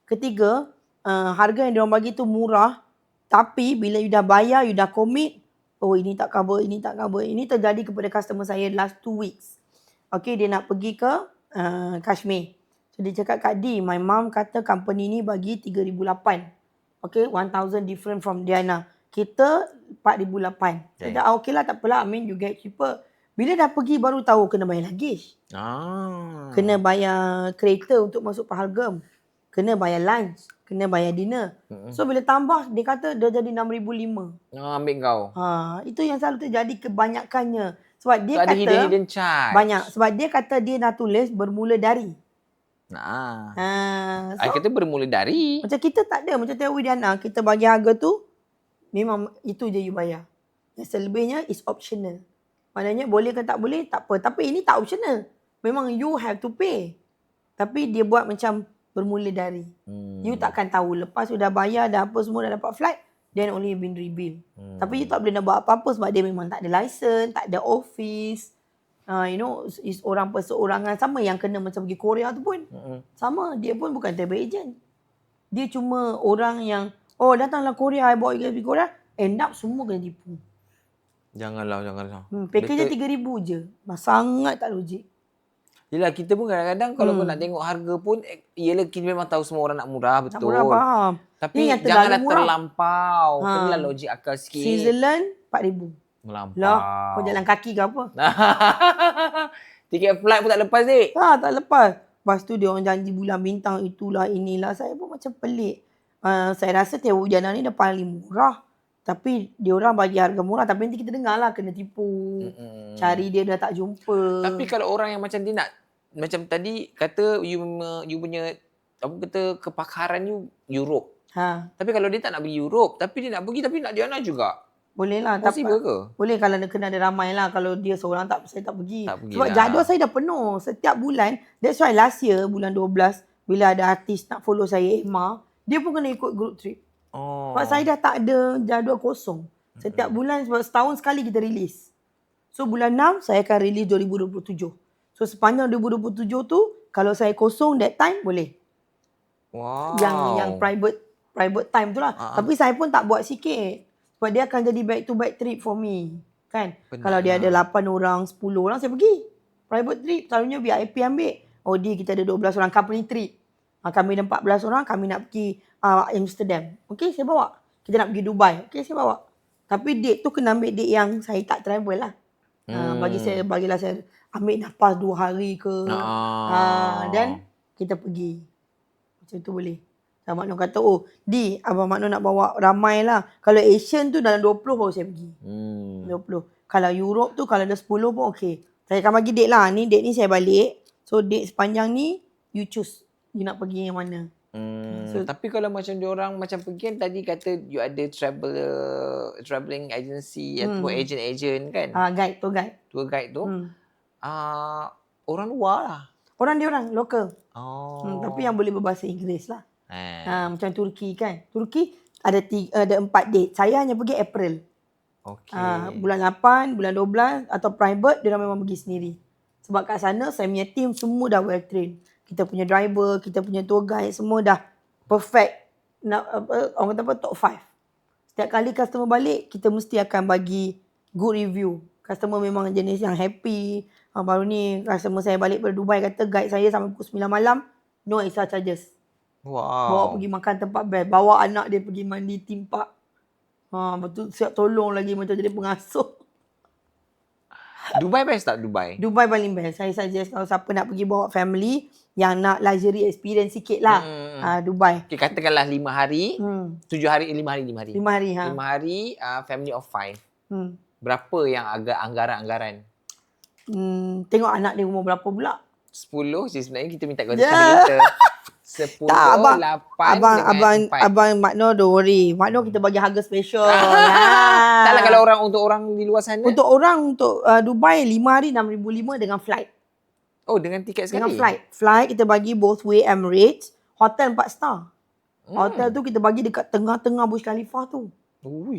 Speaker 1: Ketiga, harga yang diorang bagi tu murah. Tapi bila you dah bayar, you dah commit. Oh, ini tak cover, ini tak cover. Ini terjadi kepada customer saya last 2 weeks. Okay, dia nak pergi ke Kashmir. So, dia cakap, Kak Di, my mom kata company ni bagi 3,008. Okay, 1,000 different from Diana. Kita 4,008. Dia cakap, okay lah, tak apalah. I mean, you get cheaper. Bila dah pergi baru tahu kena bayar luggage. Kena bayar kereta untuk masuk Pahalgam. Kena bayar lunch. Kena bayar dinner. So bila tambah, dia kata dah jadi 6,500.
Speaker 2: Ambil kau.
Speaker 1: Itu yang selalu terjadi kebanyakannya. Sebab dia
Speaker 2: so,
Speaker 1: kata
Speaker 2: ada hidden charge.
Speaker 1: Banyak. Sebab dia kata dia dah tulis bermula dari.
Speaker 2: So, kita bermula dari.
Speaker 1: Macam kita tak ada. Macam Tewi Diana, kita bagi harga tu, memang itu je you bayar. Yang selebihnya is optional. Maknanya boleh ke tak boleh, tak apa. Tapi ini tak optional. Memang you have to pay. Tapi dia buat macam bermula dari. You takkan tahu. Lepas you dah bayar, dah apa semua, dah dapat flight, then only been rebuild. Tapi you tak boleh nak buat apa-apa sebab dia memang tak ada license, tak ada office. Is orang perseorangan. Sama yang kena macam pergi Korea tu pun. Sama, dia pun bukan travel agent. Dia cuma orang yang, datanglah Korea, I bawa you pergi Korea. End up semua kena tipu.
Speaker 2: Janganlah.
Speaker 1: Package dia 3,000 je. Sangat tak logik.
Speaker 2: Yelah, kita pun kadang-kadang kalau kau nak tengok harga pun, yelah kita memang tahu semua orang nak murah, betul.
Speaker 1: Nak murah, faham.
Speaker 2: Tapi
Speaker 1: yang
Speaker 2: janganlah
Speaker 1: murah.
Speaker 2: terlampau. Kenalah logik akal sikit.
Speaker 1: Switzerland, 4,000.
Speaker 2: Melampau.
Speaker 1: Lah, kau jalan kaki ke apa?
Speaker 2: Tiket flight pun tak lepas, Dik.
Speaker 1: Tak lepas. Lepas tu dia orang janji bulan bintang itulah inilah. Saya pun macam pelik. Saya rasa Tewa Ujana ni dah paling murah. Tapi dia orang bagi harga murah. Tapi nanti kita dengar lah kena tipu. Cari dia dah tak jumpa.
Speaker 2: Tapi kalau orang yang macam dia nak, macam tadi kata you punya apa kata kepakaran you Europe. Tapi kalau dia tak nak pergi Europe, tapi dia nak pergi tapi nak Diana juga.
Speaker 1: Boleh lah.
Speaker 2: Possible ke?
Speaker 1: Boleh kalau kena ada ramai lah. Kalau dia seorang saya tak pergi. Sebab
Speaker 2: lah.
Speaker 1: jadual saya dah penuh. Setiap bulan. That's why last year, bulan 12, bila ada artis nak follow saya, Emma, dia pun kena ikut group trip. Sebab saya dah tak ada jadual kosong. Setiap bulan, sebab setahun sekali kita release. So bulan 6, saya akan release 2027. So sepanjang 2027 tu, kalau saya kosong that time, boleh.
Speaker 2: Wow.
Speaker 1: Yang private time tu lah. Tapi saya pun tak buat sikit. Sebab dia akan jadi back to back trip for me. Kan?
Speaker 2: Benar.
Speaker 1: Kalau dia ada 8 orang, 10 orang, saya pergi. Private trip. Selalunya VIP ambil. Kita ada 12 orang company trip. Kami ada 14 orang, kami nak pergi Amsterdam. Okay, saya bawa. Kita nak pergi Dubai. Okay, saya bawa. Tapi date tu kena ambil date yang saya tak travel lah. Bagilah saya ambil nafas 2 hari ke. Dan kita pergi. Macam tu boleh. Abang Makno kata, Abang Makno nak bawa ramai lah. Kalau Asian tu dalam 20 baru saya pergi. 20. Kalau Europe tu kalau ada 10 pun okey. Saya akan bagi date lah. Ni date ni saya balik. So date sepanjang ni, you choose. You nak pergi yang mana.
Speaker 2: Tapi kalau macam diorang macam pergi kan tadi kata you ada travelling agency atau agent kan?
Speaker 1: Tour guide tu.
Speaker 2: Orang luar lah.
Speaker 1: Orang lokal. Tapi yang boleh berbahasa Inggeris lah. Macam Turki kan. Turki ada 4 date. Saya hanya pergi April. Bulan 8, bulan 12 atau private dia memang pergi sendiri. Sebab kat sana saya punya team semua dah well trained. Kita punya driver, kita punya tour guide semua dah perfect. Orang kata apa, top 5. Setiap kali customer balik, kita mesti akan bagi good review. Customer memang jenis yang happy. Baru ni customer saya balik dari Dubai kata guide saya sampai pukul 9 malam, no extra charges.
Speaker 2: Wow.
Speaker 1: Bawa pergi makan tempat best. Bawa anak dia pergi mandi theme park. Betul, siap tolong lagi macam jadi pengasuh.
Speaker 2: Dubai best tak Dubai?
Speaker 1: Dubai paling best. Saya suggest kalau siapa nak pergi bawa family yang nak luxury experience sikit lah. Dubai.
Speaker 2: Okay, katakanlah 5 hari. 5 hari.
Speaker 1: 5 hari.
Speaker 2: 5 hari, family of 5. Berapa yang agak anggaran-anggaran?
Speaker 1: Tengok anak dia umur berapa pula.
Speaker 2: 10 je sebenarnya kita minta kau kita. 10,
Speaker 1: tak,
Speaker 2: 8
Speaker 1: Abang Makno don't worry. Makno kita bagi harga special.
Speaker 2: Taklah kalau untuk orang di luar sana.
Speaker 1: Untuk Dubai 5 hari 6,500 dengan flight.
Speaker 2: Dengan tiket sekali?
Speaker 1: Dengan flight. Flight kita bagi both way Emirates. Hotel 4 star. Hotel tu kita bagi dekat tengah-tengah Burj Khalifa tu.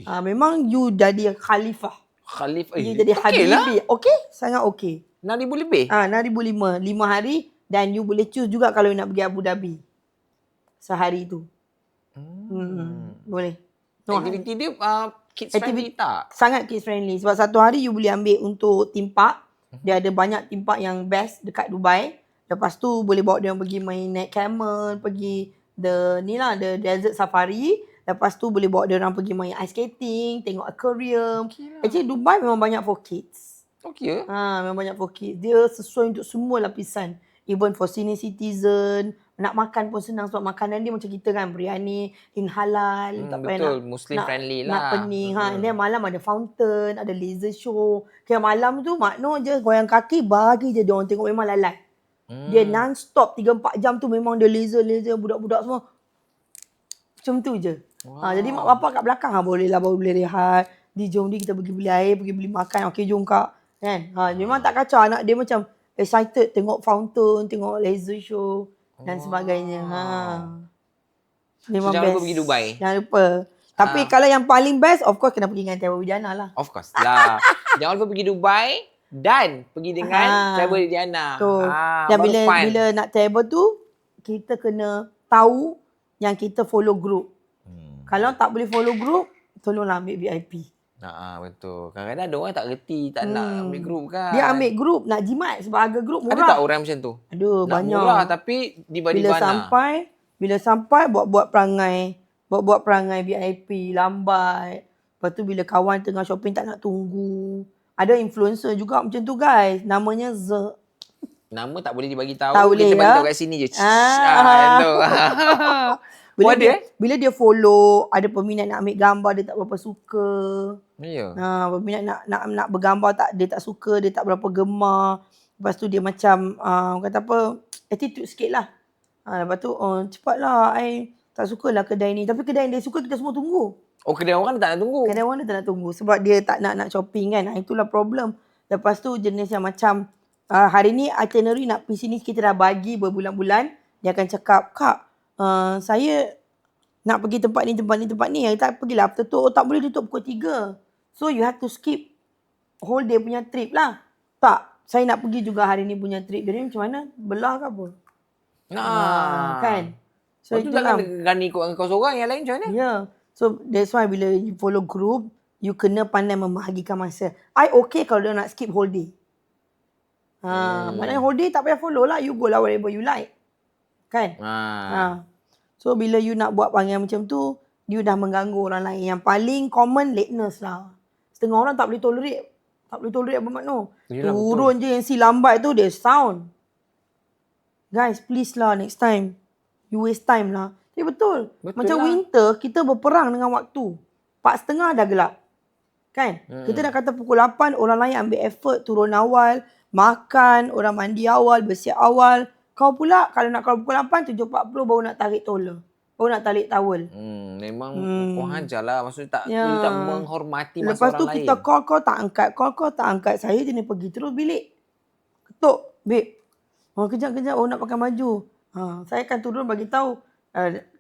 Speaker 1: Memang you jadi Khalifah. You jadi Habibi. Okay? Sangat okay.
Speaker 2: 6,000 lebih?
Speaker 1: 6,500. 5 hari. Dan you boleh choose juga kalau you nak pergi Abu Dhabi. Sehari tu. Boleh.
Speaker 2: Aktiviti dia kids friendly tak?
Speaker 1: Sangat kids friendly. Sebab satu hari you boleh ambil untuk theme park. Dia ada banyak theme park yang best dekat Dubai. Lepas tu boleh bawa dia pergi main naik camel. Pergi the desert safari. Lepas tu boleh bawa dia orang pergi main ice skating. Tengok aquarium. Actually Dubai memang banyak for kids. Memang banyak for kids. Dia sesuai untuk semua lapisan. Even for senior citizen, nak makan pun senang sebab makanan dia macam kita kan, biryani, halal, tak payah
Speaker 2: betul, Muslim friendly lah.
Speaker 1: Nak pening. And then malam ada fountain, ada laser show. Kayak malam tu Makno je goyang kaki, bagi je dia orang tengok memang lalai. Dia non-stop 3-4 jam tu memang dia laser budak-budak semua. Macam tu je. Jadi mak bapak kat belakang boleh lah, baru boleh rehat. Jom kita pergi beli air, pergi beli makan. Okey jom kak. Kan? Memang tak kacau, anak dia macam excited tengok fountain, tengok laser show dan sebagainya. Memang
Speaker 2: jangan lupa pergi Dubai.
Speaker 1: Jangan lupa. Tapi kalau yang paling best, of course kena pergi dengan Travel Widiana lah.
Speaker 2: Of course lah. Jangan lupa pergi Dubai dan pergi dengan Travel Widiana.
Speaker 1: Dan
Speaker 2: baru fun.
Speaker 1: bila nak travel tu, kita kena tahu yang kita follow group. Kalau tak boleh follow group, tolonglah ambil VIP.
Speaker 2: Betul. Kadang-kadang ada orang tak reti, tak nak ambil group kan.
Speaker 1: Dia ambil group, nak jimat sebab harga group murah.
Speaker 2: Ada tak orang macam tu?
Speaker 1: Ada,
Speaker 2: nak
Speaker 1: banyak.
Speaker 2: Murah tapi di mana?
Speaker 1: Bila sampai buat perangai VIP, lambat. Lepas tu bila kawan tengah shopping tak nak tunggu. Ada influencer juga macam tu guys. Namanya Z.
Speaker 2: Nama tak boleh dibagi tahu.
Speaker 1: Tak boleh,
Speaker 2: kita bagi tahu kat sini je.
Speaker 1: Bila dia follow, ada peminat nak ambil gambar, dia tak berapa suka.
Speaker 2: Ya.
Speaker 1: Peminat nak bergambar, dia tak suka, dia tak berapa gemar. Lepas tu dia macam, kata apa, attitude sikit lah. Lepas tu, cepatlah, I tak sukalah kedai ni. Tapi kedai yang dia suka, kita semua tunggu.
Speaker 2: Oh, kedai orang dia tak nak tunggu?
Speaker 1: Kedai orang dia tak nak tunggu. Sebab dia tak nak shopping kan. Itulah problem. Lepas tu jenis yang macam, hari ni itinerary nak pergi sini, kita dah bagi berbulan-bulan. Dia akan cakap, Kak, saya nak pergi tempat ni. Tak pergilah after tu. Tak boleh tutup pukul 3. So you have to skip whole day punya trip lah. Tak, saya nak pergi juga hari ni punya trip. Jadi macam mana? Belah ke apa? Kan? So
Speaker 2: itu takkan ikut kau seorang, yang lain macam mana?
Speaker 1: Ya. So that's why bila you follow group, you kena pandai membahagikan masa. I okay kalau dia nak skip whole day. Maknanya whole day tak payah follow lah. You go lah whatever you like. Kan? So bila you nak buat panggilan macam tu, you dah mengganggu orang lain. Yang paling common, lateness lah. Setengah orang tak boleh tolerate. Tak boleh tolerate apa makna. Turun je yang si lambat tu, dia sound. Guys, please lah next time. You waste time lah. Betul. Macam lah. Winter, kita berperang dengan waktu. 4:30 dah gelap. Kan? Kita dah kata pukul 8, orang lain ambil effort turun awal, makan, orang mandi awal, bersiap awal. Kau pula kalau nak keluar pukul 8, 7.40 baru nak tarik tola. Baru nak tarik towel.
Speaker 2: Memang kau hajar lah. Maksudnya tak menghormati masa
Speaker 1: Lepas
Speaker 2: orang
Speaker 1: tu
Speaker 2: lain.
Speaker 1: kita call tak angkat. Saya jenis pergi terus bilik. Ketuk, babe. Kejap. Nak pakai baju. Saya akan turun bagi tahu.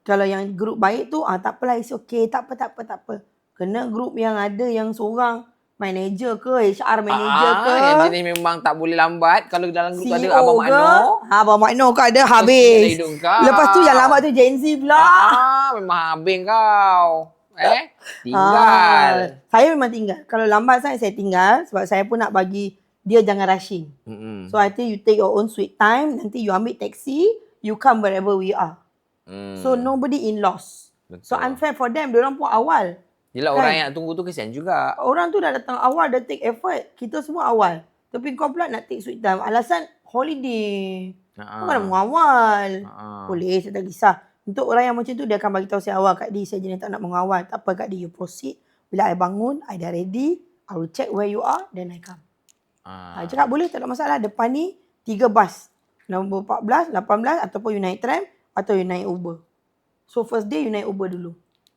Speaker 1: Kalau yang grup baik tu, tak apalah, it's okay. Tak apa. Kena grup yang ada yang seorang manager ke, HR manager ke.
Speaker 2: Yang jenis memang tak boleh lambat. Kalau dalam grup
Speaker 1: CEO
Speaker 2: ada Abang Makno.
Speaker 1: Abang Makno kau ada habis. Lepas tu yang lambat tu Gen Z pula.
Speaker 2: Memang habis kau. Tinggal.
Speaker 1: Saya memang tinggal. Kalau lambat saya tinggal. Sebab saya pun nak bagi dia jangan rushing. So I think you take your own sweet time. Nanti you ambil taxi. You come wherever we are. So nobody in loss. Betul. So unfair for them. Diorang pun awal.
Speaker 2: Yelah, orang yang nak tunggu tu kesian juga.
Speaker 1: Orang tu dah datang awal, dah take effort. Kita semua awal. Tapi kau pula nak take sweet time. Alasan holiday. Kau nak mengawal. Boleh, saya tak kisah. Untuk orang yang macam tu, dia akan bagi tahu saya awal. Kak Di, saya jenis tak nak mengawal. Tak apa Kak Di, you proceed. Bila I bangun, I dah ready. I will check where you are, then I come. I cakap boleh, tak ada masalah. Depan ni, 3 bus. Nombor 14, 18, ataupun you naik tram, atau you naik Uber. So first day, you naik Uber dulu.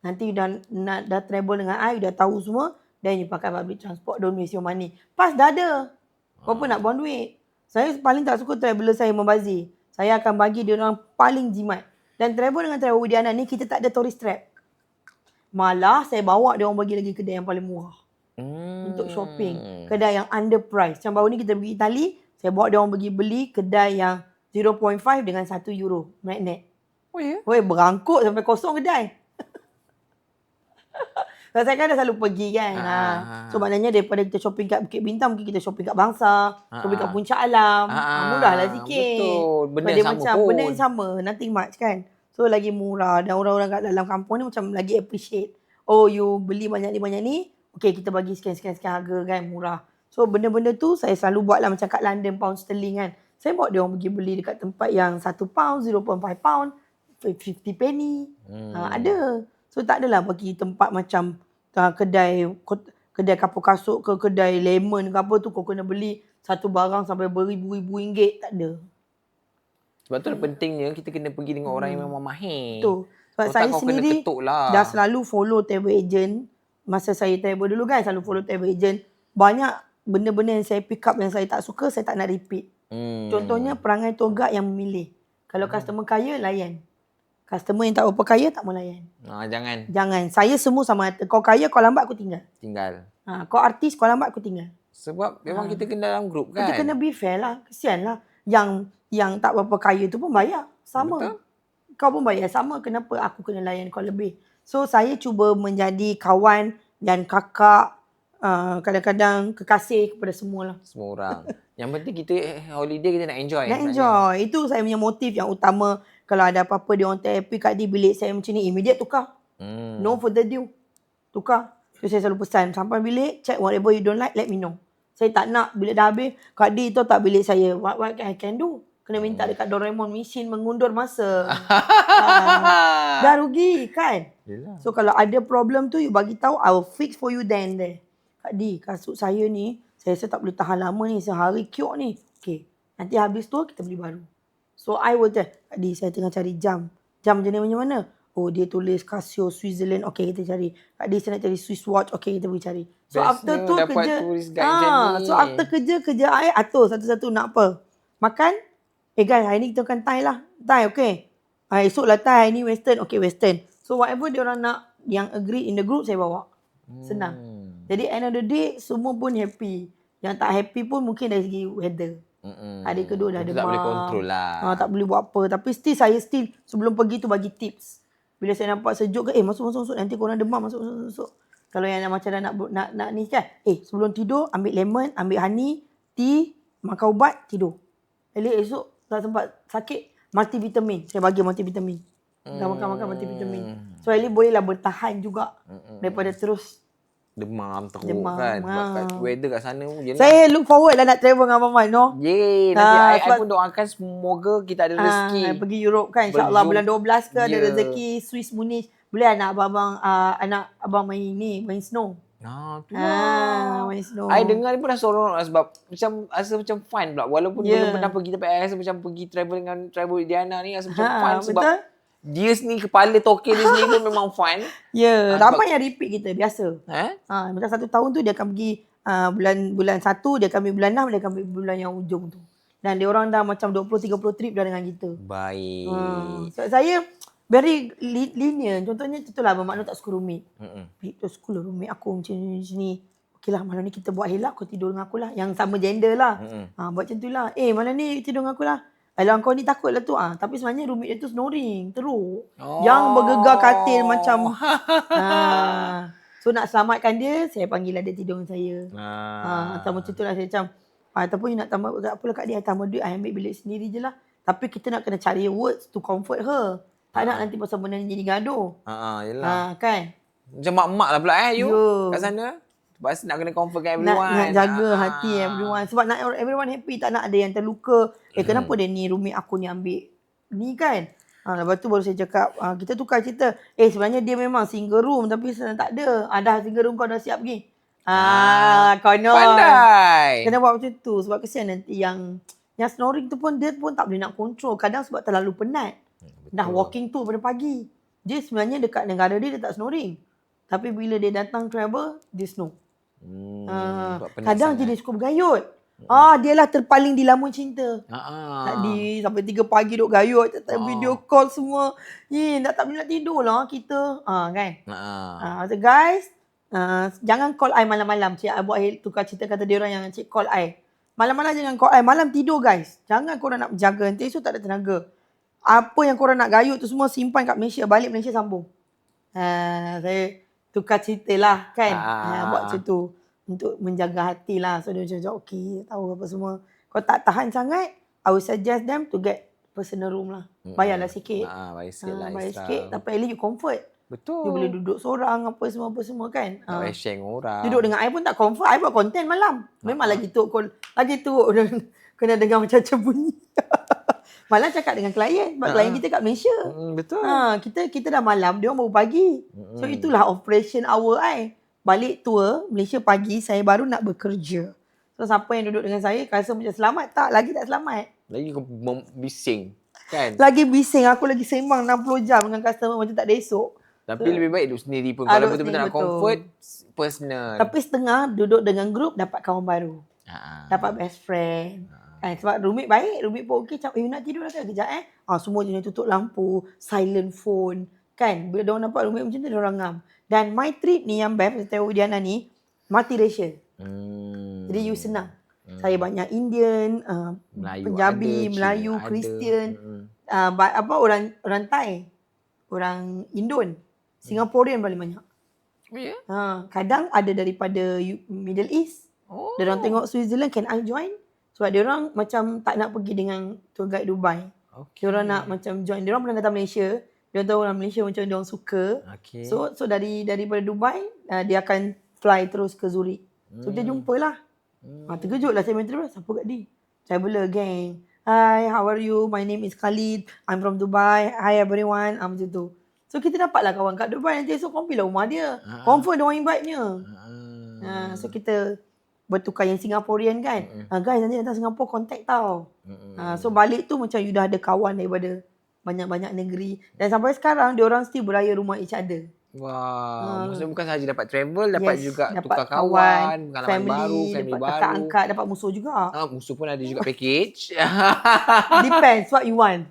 Speaker 1: Nanti you dah travel dengan I, you dah tahu semua. Then you pakai public transport, don't waste your money. Pas dah ada. Berapa nak buang duit? Saya paling tak suka traveller saya membazir. Saya akan bagi dia orang paling jimat. Dan travel dengan Travel Widiana ni, kita tak ada tourist trap. Malah saya bawa dia orang bagi lagi kedai yang paling murah. Untuk shopping. Kedai yang under price. Macam baru ni kita pergi Itali, saya bawa dia orang pergi beli kedai yang 0.5 dengan 1 euro. Magnet.
Speaker 2: Oh ya?
Speaker 1: Weh, berangkut sampai kosong kedai. Saya kan dah selalu pergi kan. So maknanya daripada kita shopping kat Bukit Bintang, mungkin kita shopping kat Bangsa, shopping kat Puncak Alam. Murahlah sikit.
Speaker 2: Betul. Benda yang sama
Speaker 1: macam
Speaker 2: pun.
Speaker 1: Benda yang sama. Nothing much kan. So lagi murah. Dan orang-orang kat dalam kampung ni macam lagi appreciate. Oh, you beli banyak ni. Okay, kita bagi sekian harga kan. Murah. So benda-benda tu saya selalu buat lah. Macam kat London, pound sterling kan. Saya bawa dia orang pergi beli dekat tempat yang 1 pound, 0.5 pound, 50 penny. Ada. So tak adalah pergi tempat macam kedai kapur kasut ke kedai lemon ke apa tu kau kena beli satu barang sampai beribu-ribu ringgit. Tak ada.
Speaker 2: Sebab tu pentingnya kita kena pergi dengan orang yang memang mahir.
Speaker 1: Betul. Sebab saya sendiri dah selalu follow travel agent. Masa saya travel dulu kan, selalu follow travel agent. Banyak benda-benda yang saya pick up yang saya tak suka, saya tak nak repeat. Contohnya perangai tour guide yang memilih. Kalau customer kaya, layan. Customer yang tak berapa kaya tak mau layan.
Speaker 2: Jangan.
Speaker 1: Saya semua sama rata. Kau kaya, kau lambat, aku tinggal. Kau artis, kau lambat, aku tinggal.
Speaker 2: Sebab memang kita kena dalam grup kan.
Speaker 1: Kita kena be fair lah. Kesian lah. Yang tak berapa kaya tu pun bayar. Sama.
Speaker 2: Betul.
Speaker 1: Kau pun bayar sama. Kenapa aku kena layan kau lebih? So saya cuba menjadi kawan dan kakak. Kadang-kadang kekasih kepada semua lah.
Speaker 2: Semua orang. Yang penting kita holiday kita nak enjoy.
Speaker 1: Nak enjoy. Itu saya punya motif yang utama. Kalau ada apa-apa dia orang tak happy kat di bilik saya macam ni, immediate tukar. No further ado. Tukar. So saya selalu pesan, sampai bilik, check whatever you don't like, let me know. Saya tak nak bila dah habis, Kak Di tu tak bilik saya. What I can do? Kena minta dekat Doraemon mesin mengundur masa. Dah rugi kan?
Speaker 2: Yelah.
Speaker 1: So kalau ada problem tu, you bagi tahu, I will fix for you then there. Kak Di, kasut saya ni, saya rasa tak boleh tahan lama ni. Sehari kiok ni. Okay. Nanti habis tu, kita beli baru. So I will tell, Kak Di, saya tengah cari jam. Jam jenis macam mana? Oh, dia tulis Casio Switzerland. Okay, kita cari. Kak Di, saya nak cari Swiss watch. Okay, kita pergi cari. So
Speaker 2: Bestnya
Speaker 1: after tu kerja.
Speaker 2: ni.
Speaker 1: So after kerja I atur satu-satu nak apa. Makan. Guys, hari ni kita makan Thai lah. Thai, okay. Esok lah Thai, hari ni Western. Okay, Western. So whatever dia orang nak yang agree in the group, saya bawa. Senang. Jadi end of the day, semua pun happy. Yang tak happy pun mungkin dari segi weather. Hari kedua dah demam.
Speaker 2: Tak boleh control lah.
Speaker 1: Tak boleh buat apa. Tapi saya sebelum pergi tu bagi tips. Bila saya nampak sejuk ke, masuk. Nanti korang demam, masuk. Kalau yang macam dah nak ni kan. Sebelum tidur, ambil lemon, ambil honey, tea, makan ubat, tidur. Esok tak sempat sakit, multivitamin. Saya bagi multivitamin. Dah makan multivitamin. So at least bolehlah bertahan juga. Daripada terus
Speaker 2: demam teruk kan. Sebab weather kat sana pun jenis.
Speaker 1: Saya look forward lah nak travel dengan Abang Man, no?
Speaker 2: Nanti I pun doakan semoga kita ada rezeki.
Speaker 1: Pergi Europe kan, insyaAllah bulan 12 ke ada rezeki Swiss Munich. Boleh anak abang main snow.
Speaker 2: Tu lah.
Speaker 1: Main snow.
Speaker 2: I dengar ni pun dah seronok lah sebab macam rasa macam fun pula. Walaupun belum pernah pergi tapi I rasa macam pergi travel dengan travel Diana ni rasa macam fun sebab
Speaker 1: betul?
Speaker 2: Dia sendiri, kepala token dia sendiri pun memang fun.
Speaker 1: Ramai yang repeat kita, biasa. Macam 1 tahun tu dia akan pergi bulan 1, dia akan pergi bulan 6, dia akan pergi bulan yang ujung tu. Dan dia orang dah macam 20-30 trip dah dengan kita.
Speaker 2: Baik.
Speaker 1: So, saya very linear. Contohnya contohlah Abang Makno tak suka roommate. Tak suka roommate aku macam ni. Okey lah, malam ni kita buat helak, kau tidur dengan aku lah. Yang sama gender lah. Buat macam tu lah. Malam ni tidur dengan aku lah. Alah kau ni takut lah tu. Tapi sebenarnya roommate dia tu snoring. Teruk. Yang bergegar katil macam. So nak selamatkan dia, saya panggil lah dia tidur dengan saya. Atau macam tu lah saya macam. Ataupun you nak tambah, apalah Kak Dia, tambah duit, I ambil bilik sendiri je lah. Tapi kita nak kena cari words to comfort her. Tak nak nanti pasal benda ni jadi gaduh.
Speaker 2: Yelah.
Speaker 1: Kan?
Speaker 2: Macam mak-mak lah pula you kat sana. Lepas nak kena comfortkan everyone.
Speaker 1: Nak jaga hati everyone. Sebab nak everyone happy. Tak nak ada yang terluka. Kenapa dia ni roommate aku ni ambil ni kan? Lepas tu baru saya cakap, kita tukar cerita. Sebenarnya dia memang single room tapi sebenarnya tak ada. Dah single room kau dah siap pergi. Konon.
Speaker 2: Pandai.
Speaker 1: Kena buat macam tu. Sebab kesian nanti yang snoring tu pun dia pun tak boleh nak control. Kadang sebab terlalu penat. Dah walking tu pada pagi. Dia sebenarnya dekat negara dia tak snoring. Tapi bila dia datang travel, dia snow. Kadang jenis suka bergayut. Dialah terpaling di lamun cinta. Tadi sampai 3 pagi duk gayut, video call semua. Tak boleh nak tidur lah kita. Kan? So guys, jangan call I malam-malam. Cik I buat tukar cerita kata dia orang yang cik call I. Malam-malam jangan call I. Malam tidur guys. Jangan korang nak berjaga. Nanti esok tak ada tenaga. Apa yang korang nak gayut tu semua simpan kat Malaysia. Balik Malaysia sambung. Saya tukar cerita lah kan. Buat macam tu. Untuk menjaga hati lah. So dia macam okay, tahu apa semua. Kalau tak tahan sangat, I will suggest them to get personal room lah. Bayarlah sikit. Bayar sikit. Tapi at least you comfort.
Speaker 2: Betul.
Speaker 1: You boleh duduk seorang apa semua kan.
Speaker 2: Tak payah share dengan orang.
Speaker 1: Duduk dengan I pun tak comfort. I buat content malam. Memang lagi teruk. Kena dengar macam-macam bunyi. Malam cakap dengan klien. Sebab klien kita kat Malaysia.
Speaker 2: Betul.
Speaker 1: Kita dah malam, dia orang baru pagi. So itulah operation hour I. Balik tour, Malaysia pagi, saya baru nak bekerja. So siapa yang duduk dengan saya, rasa macam selamat? Tak, lagi tak selamat.
Speaker 2: Lagi bising. Kan?
Speaker 1: Lagi bising. Aku lagi sembang 60 jam dengan customer macam tak ada esok.
Speaker 2: Tapi lebih baik duduk sendiri pun. Kalau betul-betul nak comfort, personal.
Speaker 1: Tapi setengah duduk dengan grup, dapat kawan baru. Dapat best friend. Sebab roommate baik, roommate pun okey. Macam, nak tidur lah kan kejap semua jenis tutup lampu, silent phone. Kan? Bila diorang nampak roommate macam tu, diorang ngam. Dan my trip ni yang best, saya Diana ni, multiracial. Jadi you senang. Saya banyak Indian,
Speaker 2: Melayu
Speaker 1: Punjabi,
Speaker 2: ada,
Speaker 1: Melayu,
Speaker 2: Cina
Speaker 1: Kristian,
Speaker 2: ada.
Speaker 1: orang Thai, orang Indon, Singaporean paling banyak.
Speaker 2: Oh, ya?
Speaker 1: Kadang ada daripada Middle East. Diorang tengok Switzerland, can I join? Sebab diorang macam tak nak pergi dengan tour guide Dubai. Diorang nak macam join. Diorang pernah datang Malaysia. Diorang tahu orang Malaysia macam diorang suka. So daripada Dubai, dia akan fly terus ke Zurich. So kita jumpalah. Terkejut lah saya main travel. Siapa kat dia? Traveller gang. Hi, how are you? My name is Khalid. I'm from Dubai. Hi everyone. Macam tu. So kita dapatlah kawan kat Dubai. Nanti esok confirm lah rumah dia. Confirm dia orang invite-nya. So kita bertukar yang Singaporean kan. Guys, nanti datang Singapore contact tau. So balik tu macam you dah ada kawan daripada banyak-banyak negeri. Dan sampai sekarang diorang still beraya rumah each other.
Speaker 2: Wah, maksudnya bukan sahaja dapat travel, dapat juga tukar kawan, pengalaman baru, family
Speaker 1: dapat
Speaker 2: baru.
Speaker 1: kakak angkat, dapat musuh juga.
Speaker 2: Musuh pun ada juga package.
Speaker 1: Depends what you want.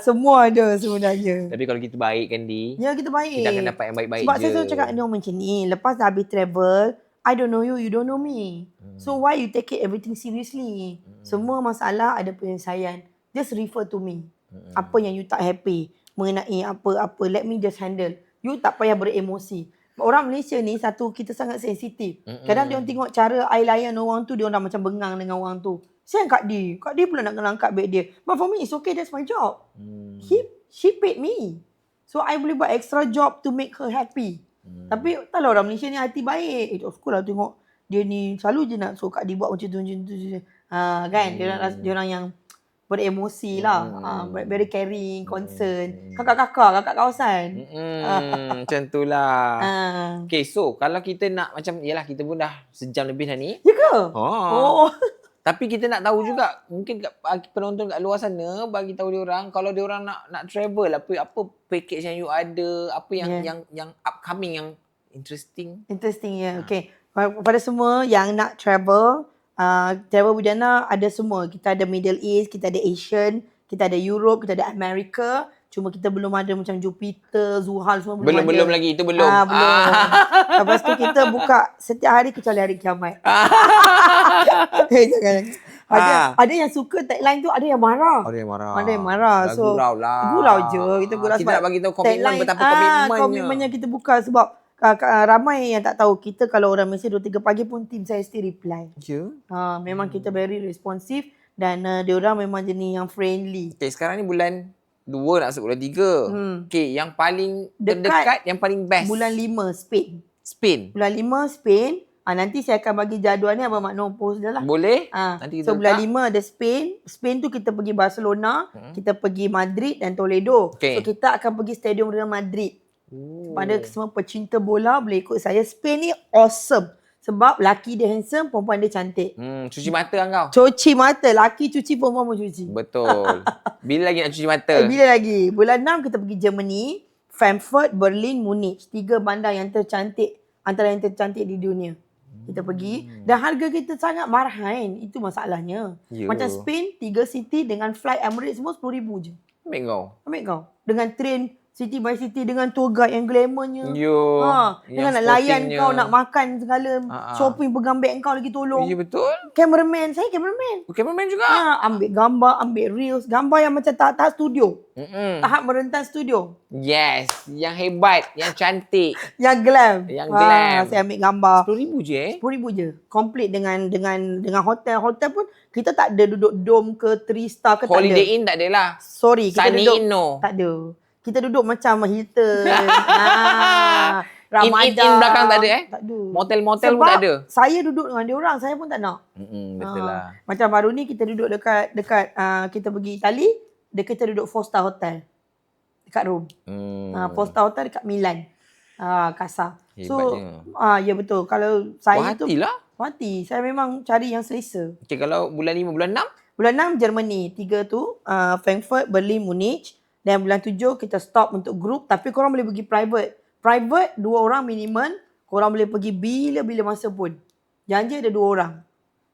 Speaker 1: Semua ada sebenarnya.
Speaker 2: Tapi kalau kita baik kan, Di.
Speaker 1: Ya, kita baik.
Speaker 2: Kita akan dapat yang baik-baik
Speaker 1: Sebab
Speaker 2: je.
Speaker 1: saya selalu cakap dengan macam ni, lepas dah habis travel, I don't know you, you don't know me. So why you take it everything seriously? Semua masalah ada penyelesaian. Just refer to me. Apa yang you tak happy mengenai apa-apa, let me just handle. You tak payah beremosi. Orang Malaysia ni kita sangat sensitif. Kadang dia orang tengok cara I layan orang tu, dia orang dah macam bengang dengan orang tu. Sayang Kak Dia pula nak kena angkat beg dia. But for me, it's okay, that's my job. She paid me. So I boleh buat extra job to make her happy. Tapi taklah orang Malaysia ni hati baik. Of course lah tengok dia ni selalu je nak suruh Kak Dia buat macam tu. Kan? Dia orang yang beremosi lah. Very caring, concern. Kakak kawasan.
Speaker 2: Macam tu lah. Okay, so kalau kita nak macam, yelah kita pun dah sejam lebih dah ni.
Speaker 1: Ya ke?
Speaker 2: Tapi kita nak tahu juga, mungkin bagi penonton kat luar sana, bagi tahu diorang, kalau diorang nak travel, apa package yang you ada, apa yang upcoming, yang interesting.
Speaker 1: Interesting, ya. Okay. Pada semua yang nak travel, Travel Budana ada semua. Kita ada Middle East, kita ada Asian, kita ada Europe, kita ada America. Cuma kita belum ada macam Jupiter, Zuhal semua belum ada.
Speaker 2: Belum lagi, itu belum.
Speaker 1: Belum. Lepas tu kita buka setiap hari kecuali hari kiamat. Jangan. Ada yang suka tagline tu, ada yang marah. Ada yang marah. So,
Speaker 2: gurau lah.
Speaker 1: Gurau je. Kita gurau
Speaker 2: kita
Speaker 1: sebab
Speaker 2: nak bagi tahu komitmen, betapa komitmennya.
Speaker 1: Komitmennya kita buka sebab ramai yang tak tahu. Kita kalau orang Malaysia 2-3 pagi pun team saya still reply. Memang kita very responsif dan diorang memang jenis yang friendly.
Speaker 2: Okay, sekarang ni bulan 2 nak masuk bulan 3. Okay, yang paling terdekat, yang paling best.
Speaker 1: Bulan 5 Spain. Bulan 5 Spain. Nanti saya akan bagi jadual ni Abang Makno post dia lah.
Speaker 2: Boleh. Nanti kita
Speaker 1: bulan 5 ada Spain. Spain tu kita pergi Barcelona, kita pergi Madrid dan Toledo. So kita akan pergi Stadium Real Madrid. Pada semua pecinta bola boleh ikut saya. Spain ni awesome. Sebab laki dia handsome, perempuan dia cantik.
Speaker 2: Cuci mata kan kau?
Speaker 1: Cuci mata. Laki cuci, perempuan pun cuci.
Speaker 2: Betul. Bila lagi nak cuci mata?
Speaker 1: Bila lagi? Bulan 6 kita pergi Germany, Frankfurt, Berlin, Munich. 3 bandar yang tercantik. Antara yang tercantik di dunia. Kita pergi. Dan harga kita sangat marhain. Itu masalahnya. Macam Spain, 3 city dengan flight Emirates semua RM10,000 je. Ambil kau. Dengan train city by city dengan tour guide yang glamournya. Dengan nak layan kau, nak makan segala, shopping pegang beg kau lagi tolong.
Speaker 2: Ya betul.
Speaker 1: Cameraman, saya cameraman.
Speaker 2: Cameraman juga.
Speaker 1: Ambil gambar, ambil reels, gambar yang macam tahap studio. Tahap merentas studio.
Speaker 2: Yes, yang hebat, yang cantik.
Speaker 1: Yang glam. Saya ambil gambar.
Speaker 2: RM10,000 je
Speaker 1: RM10,000 je. Complete dengan hotel. Hotel pun kita tak ada duduk dome ke 3 star ke
Speaker 2: Holiday Inn tak ada lah.
Speaker 1: Sorry, kita
Speaker 2: Sunny
Speaker 1: duduk.
Speaker 2: Inn no.
Speaker 1: Tak ada. Kita duduk macam Hilton. Ramadan.
Speaker 2: In belakang tak ada
Speaker 1: Tak ada.
Speaker 2: Motel-motel pun tak ada.
Speaker 1: Saya duduk dengan dia orang, saya pun tak nak.
Speaker 2: Betul lah.
Speaker 1: Macam baru ni kita duduk dekat kita pergi Itali, kita duduk 4-star hotel. Dekat Rome. 4-star hotel dekat Milan. Kasar.
Speaker 2: Hebatnya.
Speaker 1: Ya betul. Kalau saya tu
Speaker 2: hati.
Speaker 1: Saya memang cari yang selesa.
Speaker 2: Okay, kalau bulan 5, bulan 6?
Speaker 1: Bulan 6 Germany. 3 tu Frankfurt, Berlin, Munich. Dan bulan 7 kita stop untuk group. Tapi korang boleh pergi private. Private 2 orang minimum. Korang boleh pergi bila-bila masa pun. Janji ada 2 orang.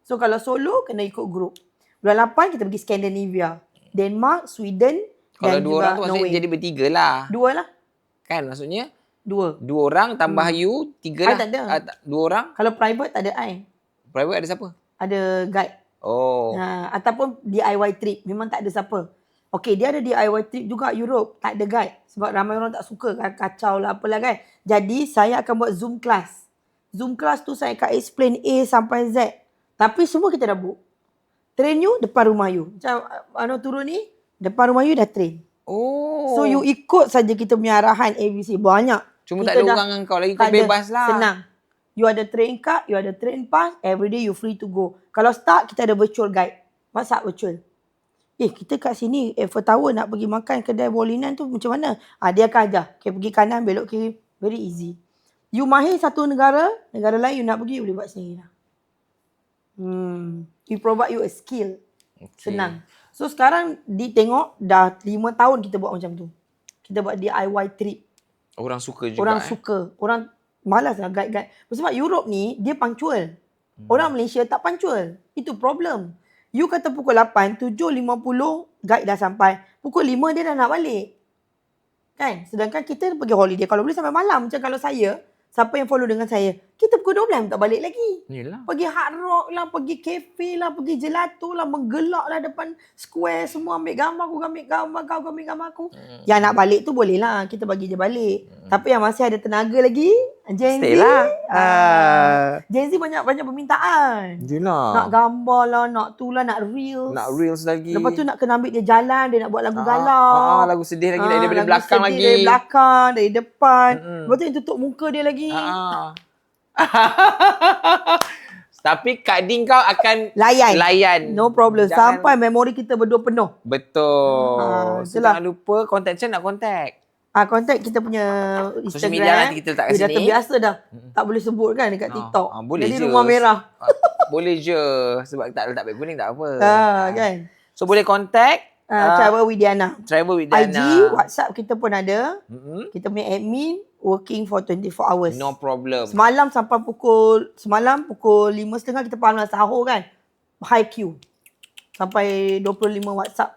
Speaker 1: So kalau solo kena ikut group. Bulan 8 kita pergi Scandinavia. Denmark, Sweden
Speaker 2: Kalau
Speaker 1: dan
Speaker 2: 2
Speaker 1: juga
Speaker 2: orang tu maksudnya
Speaker 1: Norway.
Speaker 2: jadi bertiga lah.
Speaker 1: 2 lah.
Speaker 2: Kan maksudnya
Speaker 1: 2.
Speaker 2: 2 orang tambah you 3 lah.
Speaker 1: I tak ada.
Speaker 2: 2 orang.
Speaker 1: Kalau private tak ada I.
Speaker 2: Private ada siapa?
Speaker 1: Ada guide.
Speaker 2: Oh.
Speaker 1: Ataupun DIY trip. Memang tak ada siapa. Okay, dia ada DIY trip juga Europe. Tak ada guide. Sebab ramai orang tak suka. Kacau lah apalah kan. Jadi, saya akan buat Zoom class. Zoom class tu saya akan explain A sampai Z. Tapi semua kita dah book. Train you depan rumah you. Macam turun ni, depan rumah you dah train.
Speaker 2: Oh.
Speaker 1: So, you ikut saja kita punya arahan ABC. Banyak.
Speaker 2: Cuma
Speaker 1: Kita
Speaker 2: tak ada
Speaker 1: dah-
Speaker 2: orang dengan kau lagi. Kau
Speaker 1: tak ada.
Speaker 2: bebas lah.
Speaker 1: Senang. You ada train card, you ada train pass, everyday you free to go. Kalau start, kita ada virtual guide. WhatsApp virtual. Kita kat sini Eiffel Tower nak pergi makan kedai bolinan tu macam mana? Dia akan ajar. Okay, pergi kanan, belok kiri. Very easy. You mahir satu negara lain you nak pergi, you boleh buat sendiri lah. We provide you a skill.
Speaker 2: Okay.
Speaker 1: Senang. So sekarang tengok dah 5 tahun kita buat macam tu. Kita buat DIY trip.
Speaker 2: Orang suka juga.
Speaker 1: Orang suka. Orang malas lah guide-guide. Sebab Europe ni, dia punctual. Orang Malaysia tak punctual. Itu problem. You kata pukul 8, 7.50 guide dah sampai. Pukul 5 dia dah nak balik. Kan? Sedangkan kita pergi holiday. Kalau boleh sampai malam. Macam kalau saya, siapa yang follow dengan saya, kita pukul 12 tak balik lagi.
Speaker 2: Yelah.
Speaker 1: Pergi hard rock lah, pergi cafe lah, pergi gelato lah, menggelak lah depan square semua. Ambil gambar, aku ambil gambar, kau ambil gambar aku. Yang nak balik tu boleh lah, kita bagi je balik. Tapi yang masih ada tenaga lagi, Gen Z.
Speaker 2: Stay lah.
Speaker 1: Gen Z banyak permintaan.
Speaker 2: Yelah.
Speaker 1: Nak gambar lah, nak tu lah, nak reels.
Speaker 2: Nak reels lagi.
Speaker 1: Lepas tu nak kena ambil dia jalan, dia nak buat lagu galau.
Speaker 2: Lagu sedih lagi daripada
Speaker 1: lagu
Speaker 2: belakang
Speaker 1: sedih
Speaker 2: lagi.
Speaker 1: Dari belakang, dari depan. Lepas tu yang tutup muka dia lagi. Tapi
Speaker 2: Kak Din kau akan
Speaker 1: layan. No problem.
Speaker 2: Jangan-
Speaker 1: Sampai memori kita berdua penuh.
Speaker 2: Betul. So,
Speaker 1: itulah.
Speaker 2: jangan lupa contact Chan nak contact.
Speaker 1: Contact kita punya Instagram.
Speaker 2: Social media nanti kita letak kat
Speaker 1: Dah
Speaker 2: sini.
Speaker 1: terbiasa dah. Tak boleh sebut kan dekat TikTok.
Speaker 2: Boleh
Speaker 1: Jadi
Speaker 2: je.
Speaker 1: rumah merah.
Speaker 2: Boleh je. Sebab tak letak beg kuning tak apa.
Speaker 1: Kan.
Speaker 2: So boleh contact
Speaker 1: Travel with Diana.
Speaker 2: Travel with
Speaker 1: IG,
Speaker 2: Diana.
Speaker 1: WhatsApp kita pun ada. Kita punya admin working for 24 hours.
Speaker 2: No problem.
Speaker 1: Semalam 5.30 kita panas sahur kan. High queue. Sampai 25 WhatsApp.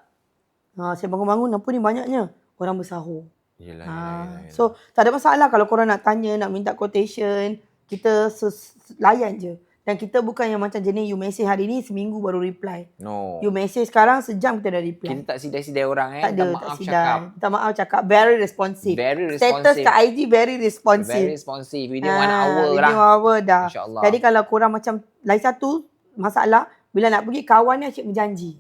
Speaker 1: Saya bangun-bangun apa ni banyaknya. Orang bersahur.
Speaker 2: Yelah.
Speaker 1: So tak ada masalah kalau korang nak tanya, nak minta quotation. Kita layan je. Dan kita bukan yang macam jenis you message hari ni seminggu baru reply.
Speaker 2: No.
Speaker 1: You message sekarang sejam kita dah reply.
Speaker 2: Kita tak sidai-sidai orang
Speaker 1: Tak ada,
Speaker 2: Minta
Speaker 1: tak
Speaker 2: maaf
Speaker 1: sidai.
Speaker 2: cakap.
Speaker 1: Minta maaf cakap. Very responsive.
Speaker 2: Very
Speaker 1: Status
Speaker 2: responsive.
Speaker 1: kat IG very responsive.
Speaker 2: Very responsive. Within 1 hour lah.
Speaker 1: Within 1 hour dah.
Speaker 2: InsyaAllah.
Speaker 1: Jadi kalau korang macam lain satu masalah, bila nak pergi kawan ni asyik berjanji.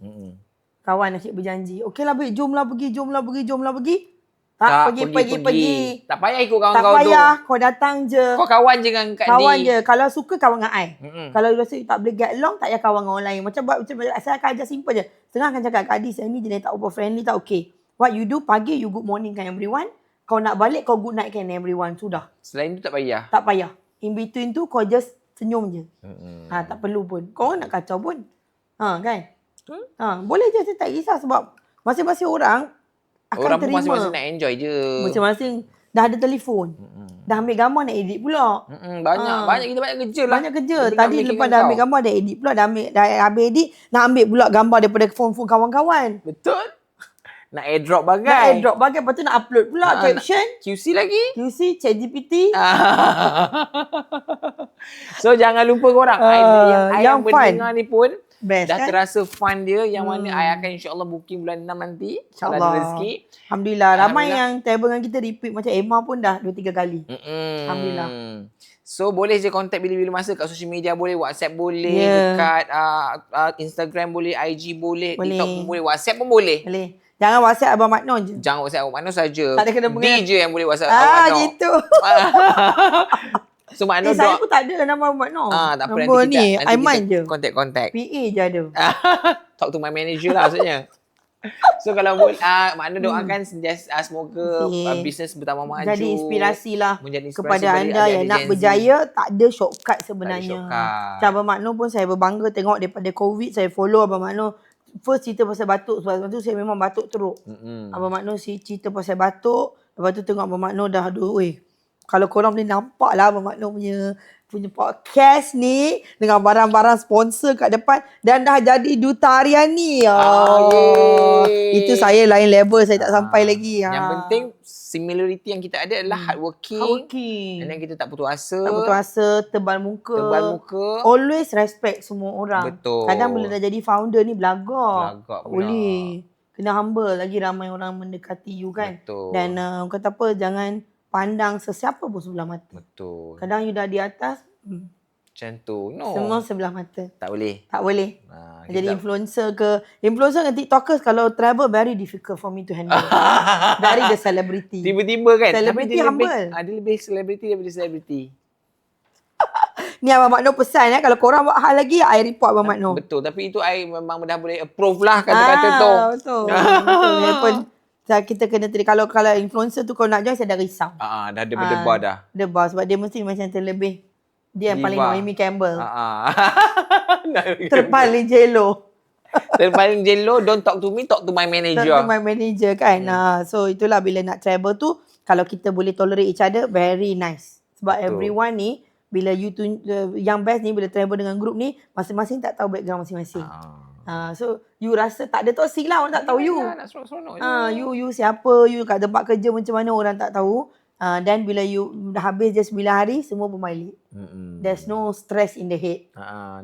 Speaker 1: Kawan asyik berjanji. Okey lah baik, jom lah pergi. Tak, pergi.
Speaker 2: Tak payah ikut kawan
Speaker 1: Tak
Speaker 2: kau tu.
Speaker 1: payah, kau datang je.
Speaker 2: Kau kawan je dengan Kak
Speaker 1: Kawan
Speaker 2: Din.
Speaker 1: je. Kalau suka kawan dengan I. Kalau you rasa you tak boleh get along, tak payah kawan dengan orang lain. Macam saya akan ajar simple je. Setengah akan cakap, Kak Di, saya ni jenis tak over friendly, tak okay. What you do, pagi you good morning kan everyone. Kau nak balik, kau good night kan everyone. Sudah.
Speaker 2: Selain tu tak payah.
Speaker 1: Tak payah. In between tu, kau just senyum je. Tak perlu pun. Kau orang nak kacau pun. Kan? Boleh je, saya tak kisah sebab masing-masing orang akan
Speaker 2: Orang pun
Speaker 1: terima.
Speaker 2: masing-masing nak enjoy je.
Speaker 1: Masing-masing dah ada telefon. Dah ambil gambar nak edit pula.
Speaker 2: Banyak kita banyak kerja lah.
Speaker 1: Banyak kerja.
Speaker 2: Kita
Speaker 1: Tadi
Speaker 2: tinggal
Speaker 1: lepas
Speaker 2: fikirkan
Speaker 1: dah
Speaker 2: kau.
Speaker 1: ambil gambar, dah edit pula. Dah habis edit, nak ambil pula gambar daripada phone-phone kawan-kawan.
Speaker 2: Betul. Nak airdrop bagai.
Speaker 1: Nak airdrop bagai, lepas tu nak upload pula caption.
Speaker 2: QC lagi.
Speaker 1: QC, ChatGPT.
Speaker 2: So jangan lupa korang.
Speaker 1: yang
Speaker 2: yang
Speaker 1: fun.
Speaker 2: mendengar ni pun
Speaker 1: Best
Speaker 2: dah
Speaker 1: kan?
Speaker 2: terasa fun dia. Yang mana I akan insyaAllah booking bulan 6 nanti. Kalau ada
Speaker 1: InsyaAllah.
Speaker 2: rezeki.
Speaker 1: Alhamdulillah. Ramai
Speaker 2: Alhamdulillah.
Speaker 1: yang travel dengan kita repeat. Macam Emma pun dah 2-3 kali. Alhamdulillah.
Speaker 2: So boleh je contact bila-bila masa kat social media boleh, WhatsApp boleh,
Speaker 1: Yeah.
Speaker 2: dekat Instagram boleh, IG boleh,
Speaker 1: Boleh.
Speaker 2: TikTok pun boleh, WhatsApp pun boleh.
Speaker 1: Boleh. Jangan WhatsApp Abang Maknon je.
Speaker 2: Jangan WhatsApp Makno saja.
Speaker 1: Tak ada kena mengenai.
Speaker 2: DJ yang boleh WhatsApp Makno.
Speaker 1: Gitu.
Speaker 2: So Makno
Speaker 1: Saya pun tak ada nama Abang Maknon.
Speaker 2: tak apa
Speaker 1: Nombor
Speaker 2: nanti
Speaker 1: ni,
Speaker 2: kita
Speaker 1: Aiman je.
Speaker 2: Contact.
Speaker 1: PA je ada.
Speaker 2: Talk to my manager lah maksudnya. So kalau boleh Makno doakan sentiasa semoga bisnes bertambah maju.
Speaker 1: Jadi inspirasi lah
Speaker 2: Menjadi inspirasi
Speaker 1: kepada
Speaker 2: bagi
Speaker 1: anda
Speaker 2: adik-adik
Speaker 1: yang nak
Speaker 2: Gen Z.
Speaker 1: berjaya. Tak ada shortcut sebenarnya.
Speaker 2: shortcut.
Speaker 1: Macam Abang Makno pun saya berbangga tengok daripada COVID saya follow Abang Makno. First cerita pasal batuk. Sebab tu saya memang batuk teruk. Abang Makno cerita pasal batuk. Lepas tu tengok Abang Makno dah Kalau korang boleh nampak lah Abang Makno punya podcast ni dengan barang-barang sponsor kat depan dan dah jadi duta Aryani. Itu saya lain level, saya tak sampai lagi.
Speaker 2: Yang penting similarity yang kita ada adalah hardworking. And then kita tak putus asa.
Speaker 1: Tak putus asa, tebal muka. Always respect semua orang.
Speaker 2: Betul.
Speaker 1: Kadang bila dah jadi founder ni belagak.
Speaker 2: Belagak pula.
Speaker 1: Boleh. Kena humble, lagi ramai orang mendekati you kan.
Speaker 2: Betul.
Speaker 1: Dan kata apa, jangan pandang sesiapa pun sebelah mata.
Speaker 2: Betul.
Speaker 1: Kadang you dah di atas,
Speaker 2: macam tu. No.
Speaker 1: semua sebelah mata.
Speaker 2: Tak boleh.
Speaker 1: Tak boleh. Jadi
Speaker 2: kita...
Speaker 1: influencer dengan TikTokers, kalau travel very difficult for me to handle. Very the celebrity.
Speaker 2: Tiba-tiba kan.
Speaker 1: Celebrity humble.
Speaker 2: Dia lebih celebrity daripada celebrity.
Speaker 1: Ni Abang Makno pesan kalau korang buat hal lagi, I report Abang Makno.
Speaker 2: Betul. Tapi itu I memang dah boleh approve lah kata-kata tu.
Speaker 1: Betul. Betul. Kita kena kalau influencer tu kau nak join, saya dah risau.
Speaker 2: Dah ada berdebar dah.
Speaker 1: Debar sebab dia mesti macam terlebih. Dia yang paling Naomi Campbell. Terpaling jello.
Speaker 2: Terpaling jello, don't talk to me, talk to my manager.
Speaker 1: Talk to my manager kan. So itulah bila nak travel tu, kalau kita boleh tolerate each other, very nice. Sebab everyone ni, bila yang best ni, bila travel dengan group ni, masing-masing tak tahu background masing-masing. So you rasa tak ada toxic lah, orang tak tahu you.
Speaker 2: Nak seronok-seronok
Speaker 1: you siapa, you kat tempat kerja macam mana, orang tak tahu. Dan bila you dah habis je 9 hari, semua berbalik. There's no stress in the head.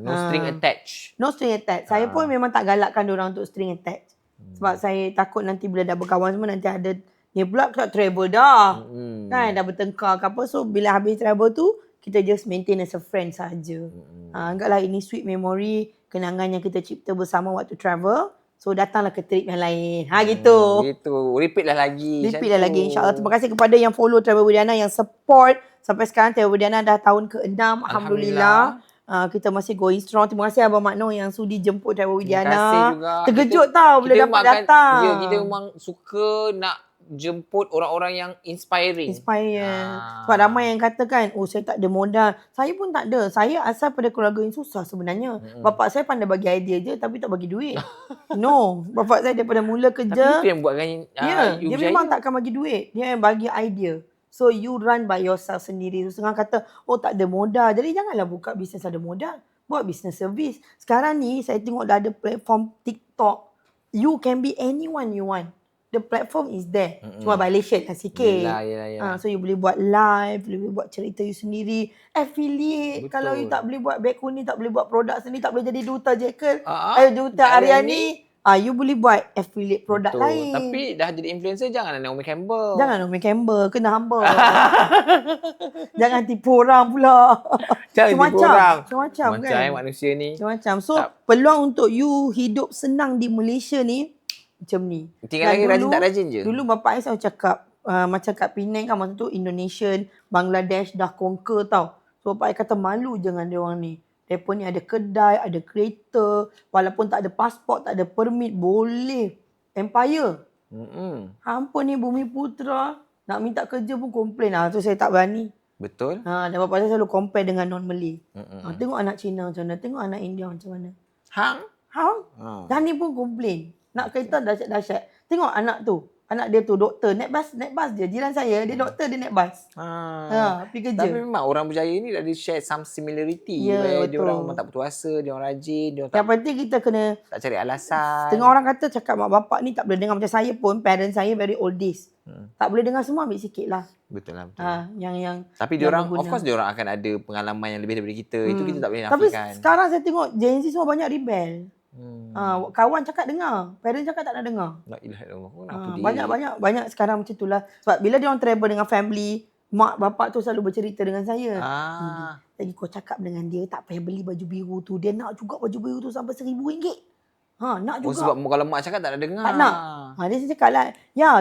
Speaker 2: No string attached.
Speaker 1: No string attached. Saya pun memang tak galakkan diorang untuk string attached. Sebab saya takut nanti bila dah berkawan semua, nanti ada ni pula tak travel dah. Kan dah bertengkar ke apa. So bila habis travel tu, kita just maintain as a friend saja. Anggaplah ini sweet memory, kenangan yang kita cipta bersama waktu travel. So datanglah ke trip yang lain. Gitu.
Speaker 2: Gitu. Repeat lah lagi.
Speaker 1: InsyaAllah. Terima kasih kepada yang follow Travel Widiana, yang support sampai sekarang. Travel Widiana dah tahun ke-6. Alhamdulillah. Kita masih going strong. Terima kasih Abang Makno yang sudi jemput Travel Widiana.
Speaker 2: Terima kasih juga.
Speaker 1: Terkejut tau bila dapat datang.
Speaker 2: Kita memang suka nak jemput orang-orang yang inspiring.
Speaker 1: Sebab ramai yang katakan, saya tak ada modal. Saya pun tak ada. Saya asal pada keluarga yang susah sebenarnya. Bapak saya pandai bagi idea je tapi tak bagi duit. No. Bapak saya daripada mula kerja.
Speaker 2: Tapi itu yang buatkan
Speaker 1: dia memang takkan bagi duit. Dia yang bagi idea. So you run by yourself sendiri. So setengah kata, tak ada modal. Jadi janganlah buka bisnes ada modal. Buat bisnes servis. Sekarang ni saya tengok dah ada platform TikTok. You can be anyone you want. The platform is there. Cuma violation lah sikit.
Speaker 2: Yelah.
Speaker 1: So you boleh buat live, boleh buat cerita you sendiri. Affiliate. Betul. Kalau you tak boleh buat beg ni, tak boleh buat produk sendiri, tak boleh jadi duta Jekyll, duta Aryani, you boleh buat affiliate produk lain.
Speaker 2: Tapi dah jadi influencer, janganlah Naomi Campbell.
Speaker 1: Kena humble. Jangan tipu orang pula.
Speaker 2: Jangan tipu orang.
Speaker 1: Macam kan.
Speaker 2: Manusia ni.
Speaker 1: Macam. So peluang untuk you hidup senang di Malaysia ni macam ni.
Speaker 2: Tinggal lagi rajin tak rajin je.
Speaker 1: Dulu bapak saya cakap macam kat Penang kan masa tu Indonesian, Bangladesh dah conquer tau. So bapak saya kata malu jangan dia orang ni. Mereka ni ada kedai, ada kereta, walaupun tak ada pasport, tak ada permit, boleh empire. Ampun ni Bumi Putra, nak minta kerja pun komplain. Tu saya tak berani.
Speaker 2: Betul.
Speaker 1: Dan bapak saya selalu compare dengan non-Malay. Tengok anak Cina macam mana, tengok anak India macam mana. Hang? Dan ni pun komplain. Nak kereta dahsyat-dahsyat. Tengok anak tu. Anak dia tu doktor. Naik bas dia. Jiran saya, dia doktor, dia naik bas. Pergi kerja.
Speaker 2: Tapi memang orang berjaya ni dah share some similarity. Dia orang memang tak putus asa, dia orang rajin. Dia orang
Speaker 1: yang penting kita kena
Speaker 2: tak cari alasan.
Speaker 1: Tengok orang kata cakap mak bapak ni tak boleh dengar. Macam saya pun, parents saya very oldies. Tak boleh dengar semua, ambil sikit lah.
Speaker 2: Betul lah.
Speaker 1: Tapi
Speaker 2: dia orang, of course dia orang akan ada pengalaman yang lebih daripada kita. Itu kita tak boleh nafikan.
Speaker 1: Tapi sekarang saya tengok Gen Z semua banyak rebel. Kawan cakap dengar, parents cakap tak nak dengar. Banyak sekarang macam itulah. Sebab bila dia orang travel dengan family, mak bapak tu selalu bercerita dengan saya. Lagi kau cakap dengan dia tak payah beli baju biru tu. Dia nak juga baju biru tu sampai RM1,000. Nak juga.
Speaker 2: Sebab kalau mak cakap tak nak dengar.
Speaker 1: Tak nak. Dia cakap lah,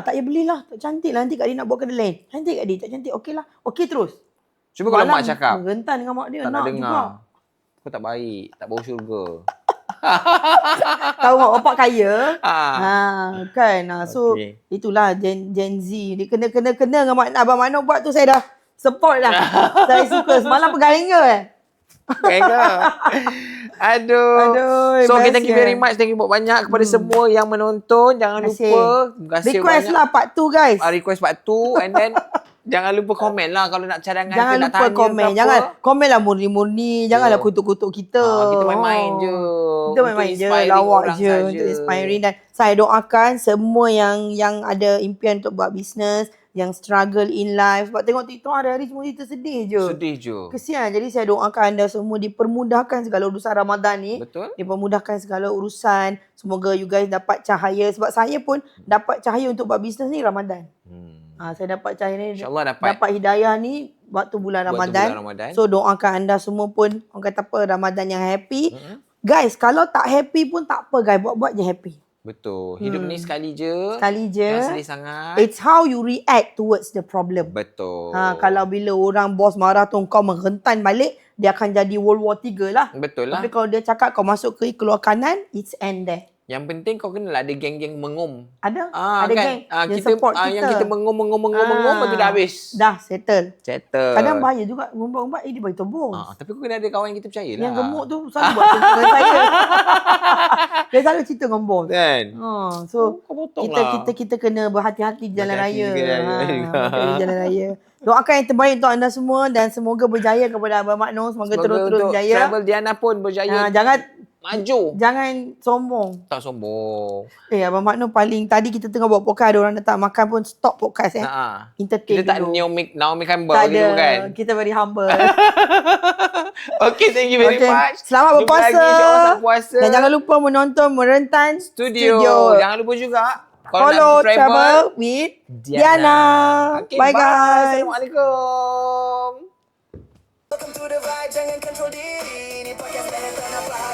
Speaker 1: tak payah belilah. Tak cantik lah nanti Kak Din nak buat kedai lain. Cantik Kak Din, tak cantik. Okey lah. Okey terus.
Speaker 2: Cuba kalau mak cakap.
Speaker 1: Rentan dengan mak dia.
Speaker 2: Tak nak dengar. Kau tak baik. Tak bau syurga.
Speaker 1: Tahu mak bapak kaya. Kan. So itulah Gen Z. Dia kena dengan mak Abang Makno buat tu saya dah support lah. Saya suka. Semalam pegang hanger Aduh.
Speaker 2: So thank you very much. Thank you banyak kepada semua yang menonton. Jangan lupa.
Speaker 1: Request lah part 2 guys.
Speaker 2: Request part 2 and then Jangan lupa komen lah kalau nak cadangan
Speaker 1: Jangan
Speaker 2: ke nak
Speaker 1: lupa
Speaker 2: tanya
Speaker 1: komen.
Speaker 2: ke
Speaker 1: Jangan
Speaker 2: apa.
Speaker 1: komen lah murni-murni. Janganlah kutuk-kutuk kita.
Speaker 2: Kita main-main je.
Speaker 1: Kita main-main je,
Speaker 2: inspiring
Speaker 1: lawak
Speaker 2: orang
Speaker 1: je
Speaker 2: saja.
Speaker 1: untuk inspiring. Dan saya doakan semua yang ada impian untuk buat bisnes, yang struggle in life. Sebab tengok TikTok hari-hari semua kita sedih je.
Speaker 2: Sedih je.
Speaker 1: Kesian. Jadi saya doakan anda semua dipermudahkan segala urusan Ramadan ni.
Speaker 2: Betul.
Speaker 1: Dipermudahkan segala urusan. Semoga you guys dapat cahaya. Sebab saya pun dapat cahaya untuk buat bisnes ni Ramadan. Saya dapat cahaya ni.
Speaker 2: InsyaAllah
Speaker 1: dapat hidayah ni waktu bulan Ramadan. So doakan anda semua pun, orang kata apa, Ramadan yang happy. Guys, kalau tak happy pun tak apa guys. Buat-buat je happy.
Speaker 2: Betul. Hidup ni sekali je.
Speaker 1: Sekali je.
Speaker 2: Jangan sedih sangat.
Speaker 1: It's how you react towards the problem.
Speaker 2: Betul.
Speaker 1: Kalau bila orang bos marah tu kau menghentan balik, dia akan jadi World War 3 lah.
Speaker 2: Betul lah.
Speaker 1: Tapi kalau dia cakap kau masuk kiri keluar kanan, it's end there.
Speaker 2: Yang penting kau kenalah ada geng-geng mengum.
Speaker 1: Ada
Speaker 2: kan?
Speaker 1: geng yang
Speaker 2: kita,
Speaker 1: support kita.
Speaker 2: Yang kita mengum, lepas tu dah habis.
Speaker 1: Dah settle. Kadang bahaya juga ngumpat-ngumpat, dia bagi tombol.
Speaker 2: Tapi kau kena ada kawan yang kita percaya lah.
Speaker 1: Yang gemuk tu selalu buat cerita dengan saya. Dia selalu cerita dengan bos.
Speaker 2: Kan?
Speaker 1: So kita kena berhati-hati di jalan raya. Di jalan raya. Doakan yang terbaik untuk anda semua dan semoga berjaya kepada Abang Mak Noh. Semoga terus-terus berjaya.
Speaker 2: Travel Diana pun berjaya. Jangan
Speaker 1: sombong.
Speaker 2: Tak sombong.
Speaker 1: Abang Mak Noh paling tadi kita tengah buat podcast, ada orang datang makan pun stop podcast entertain
Speaker 2: kita
Speaker 1: dulu.
Speaker 2: tak Naomi Campbell
Speaker 1: Tak
Speaker 2: gitu
Speaker 1: ada.
Speaker 2: kan.
Speaker 1: Kita very humble.
Speaker 2: Okay, thank you very much.
Speaker 1: Selamat berpuasa.
Speaker 2: Jumpa lagi insyaAllah puasa.
Speaker 1: Dan jangan lupa menonton Merentan
Speaker 2: Studio. Jangan lupa juga
Speaker 1: follow Travel with Diana.
Speaker 2: Okay,
Speaker 1: bye guys.
Speaker 2: Assalamualaikum.
Speaker 3: Welcome to the vibe, jangan control diri. Ni podcast Merentan apa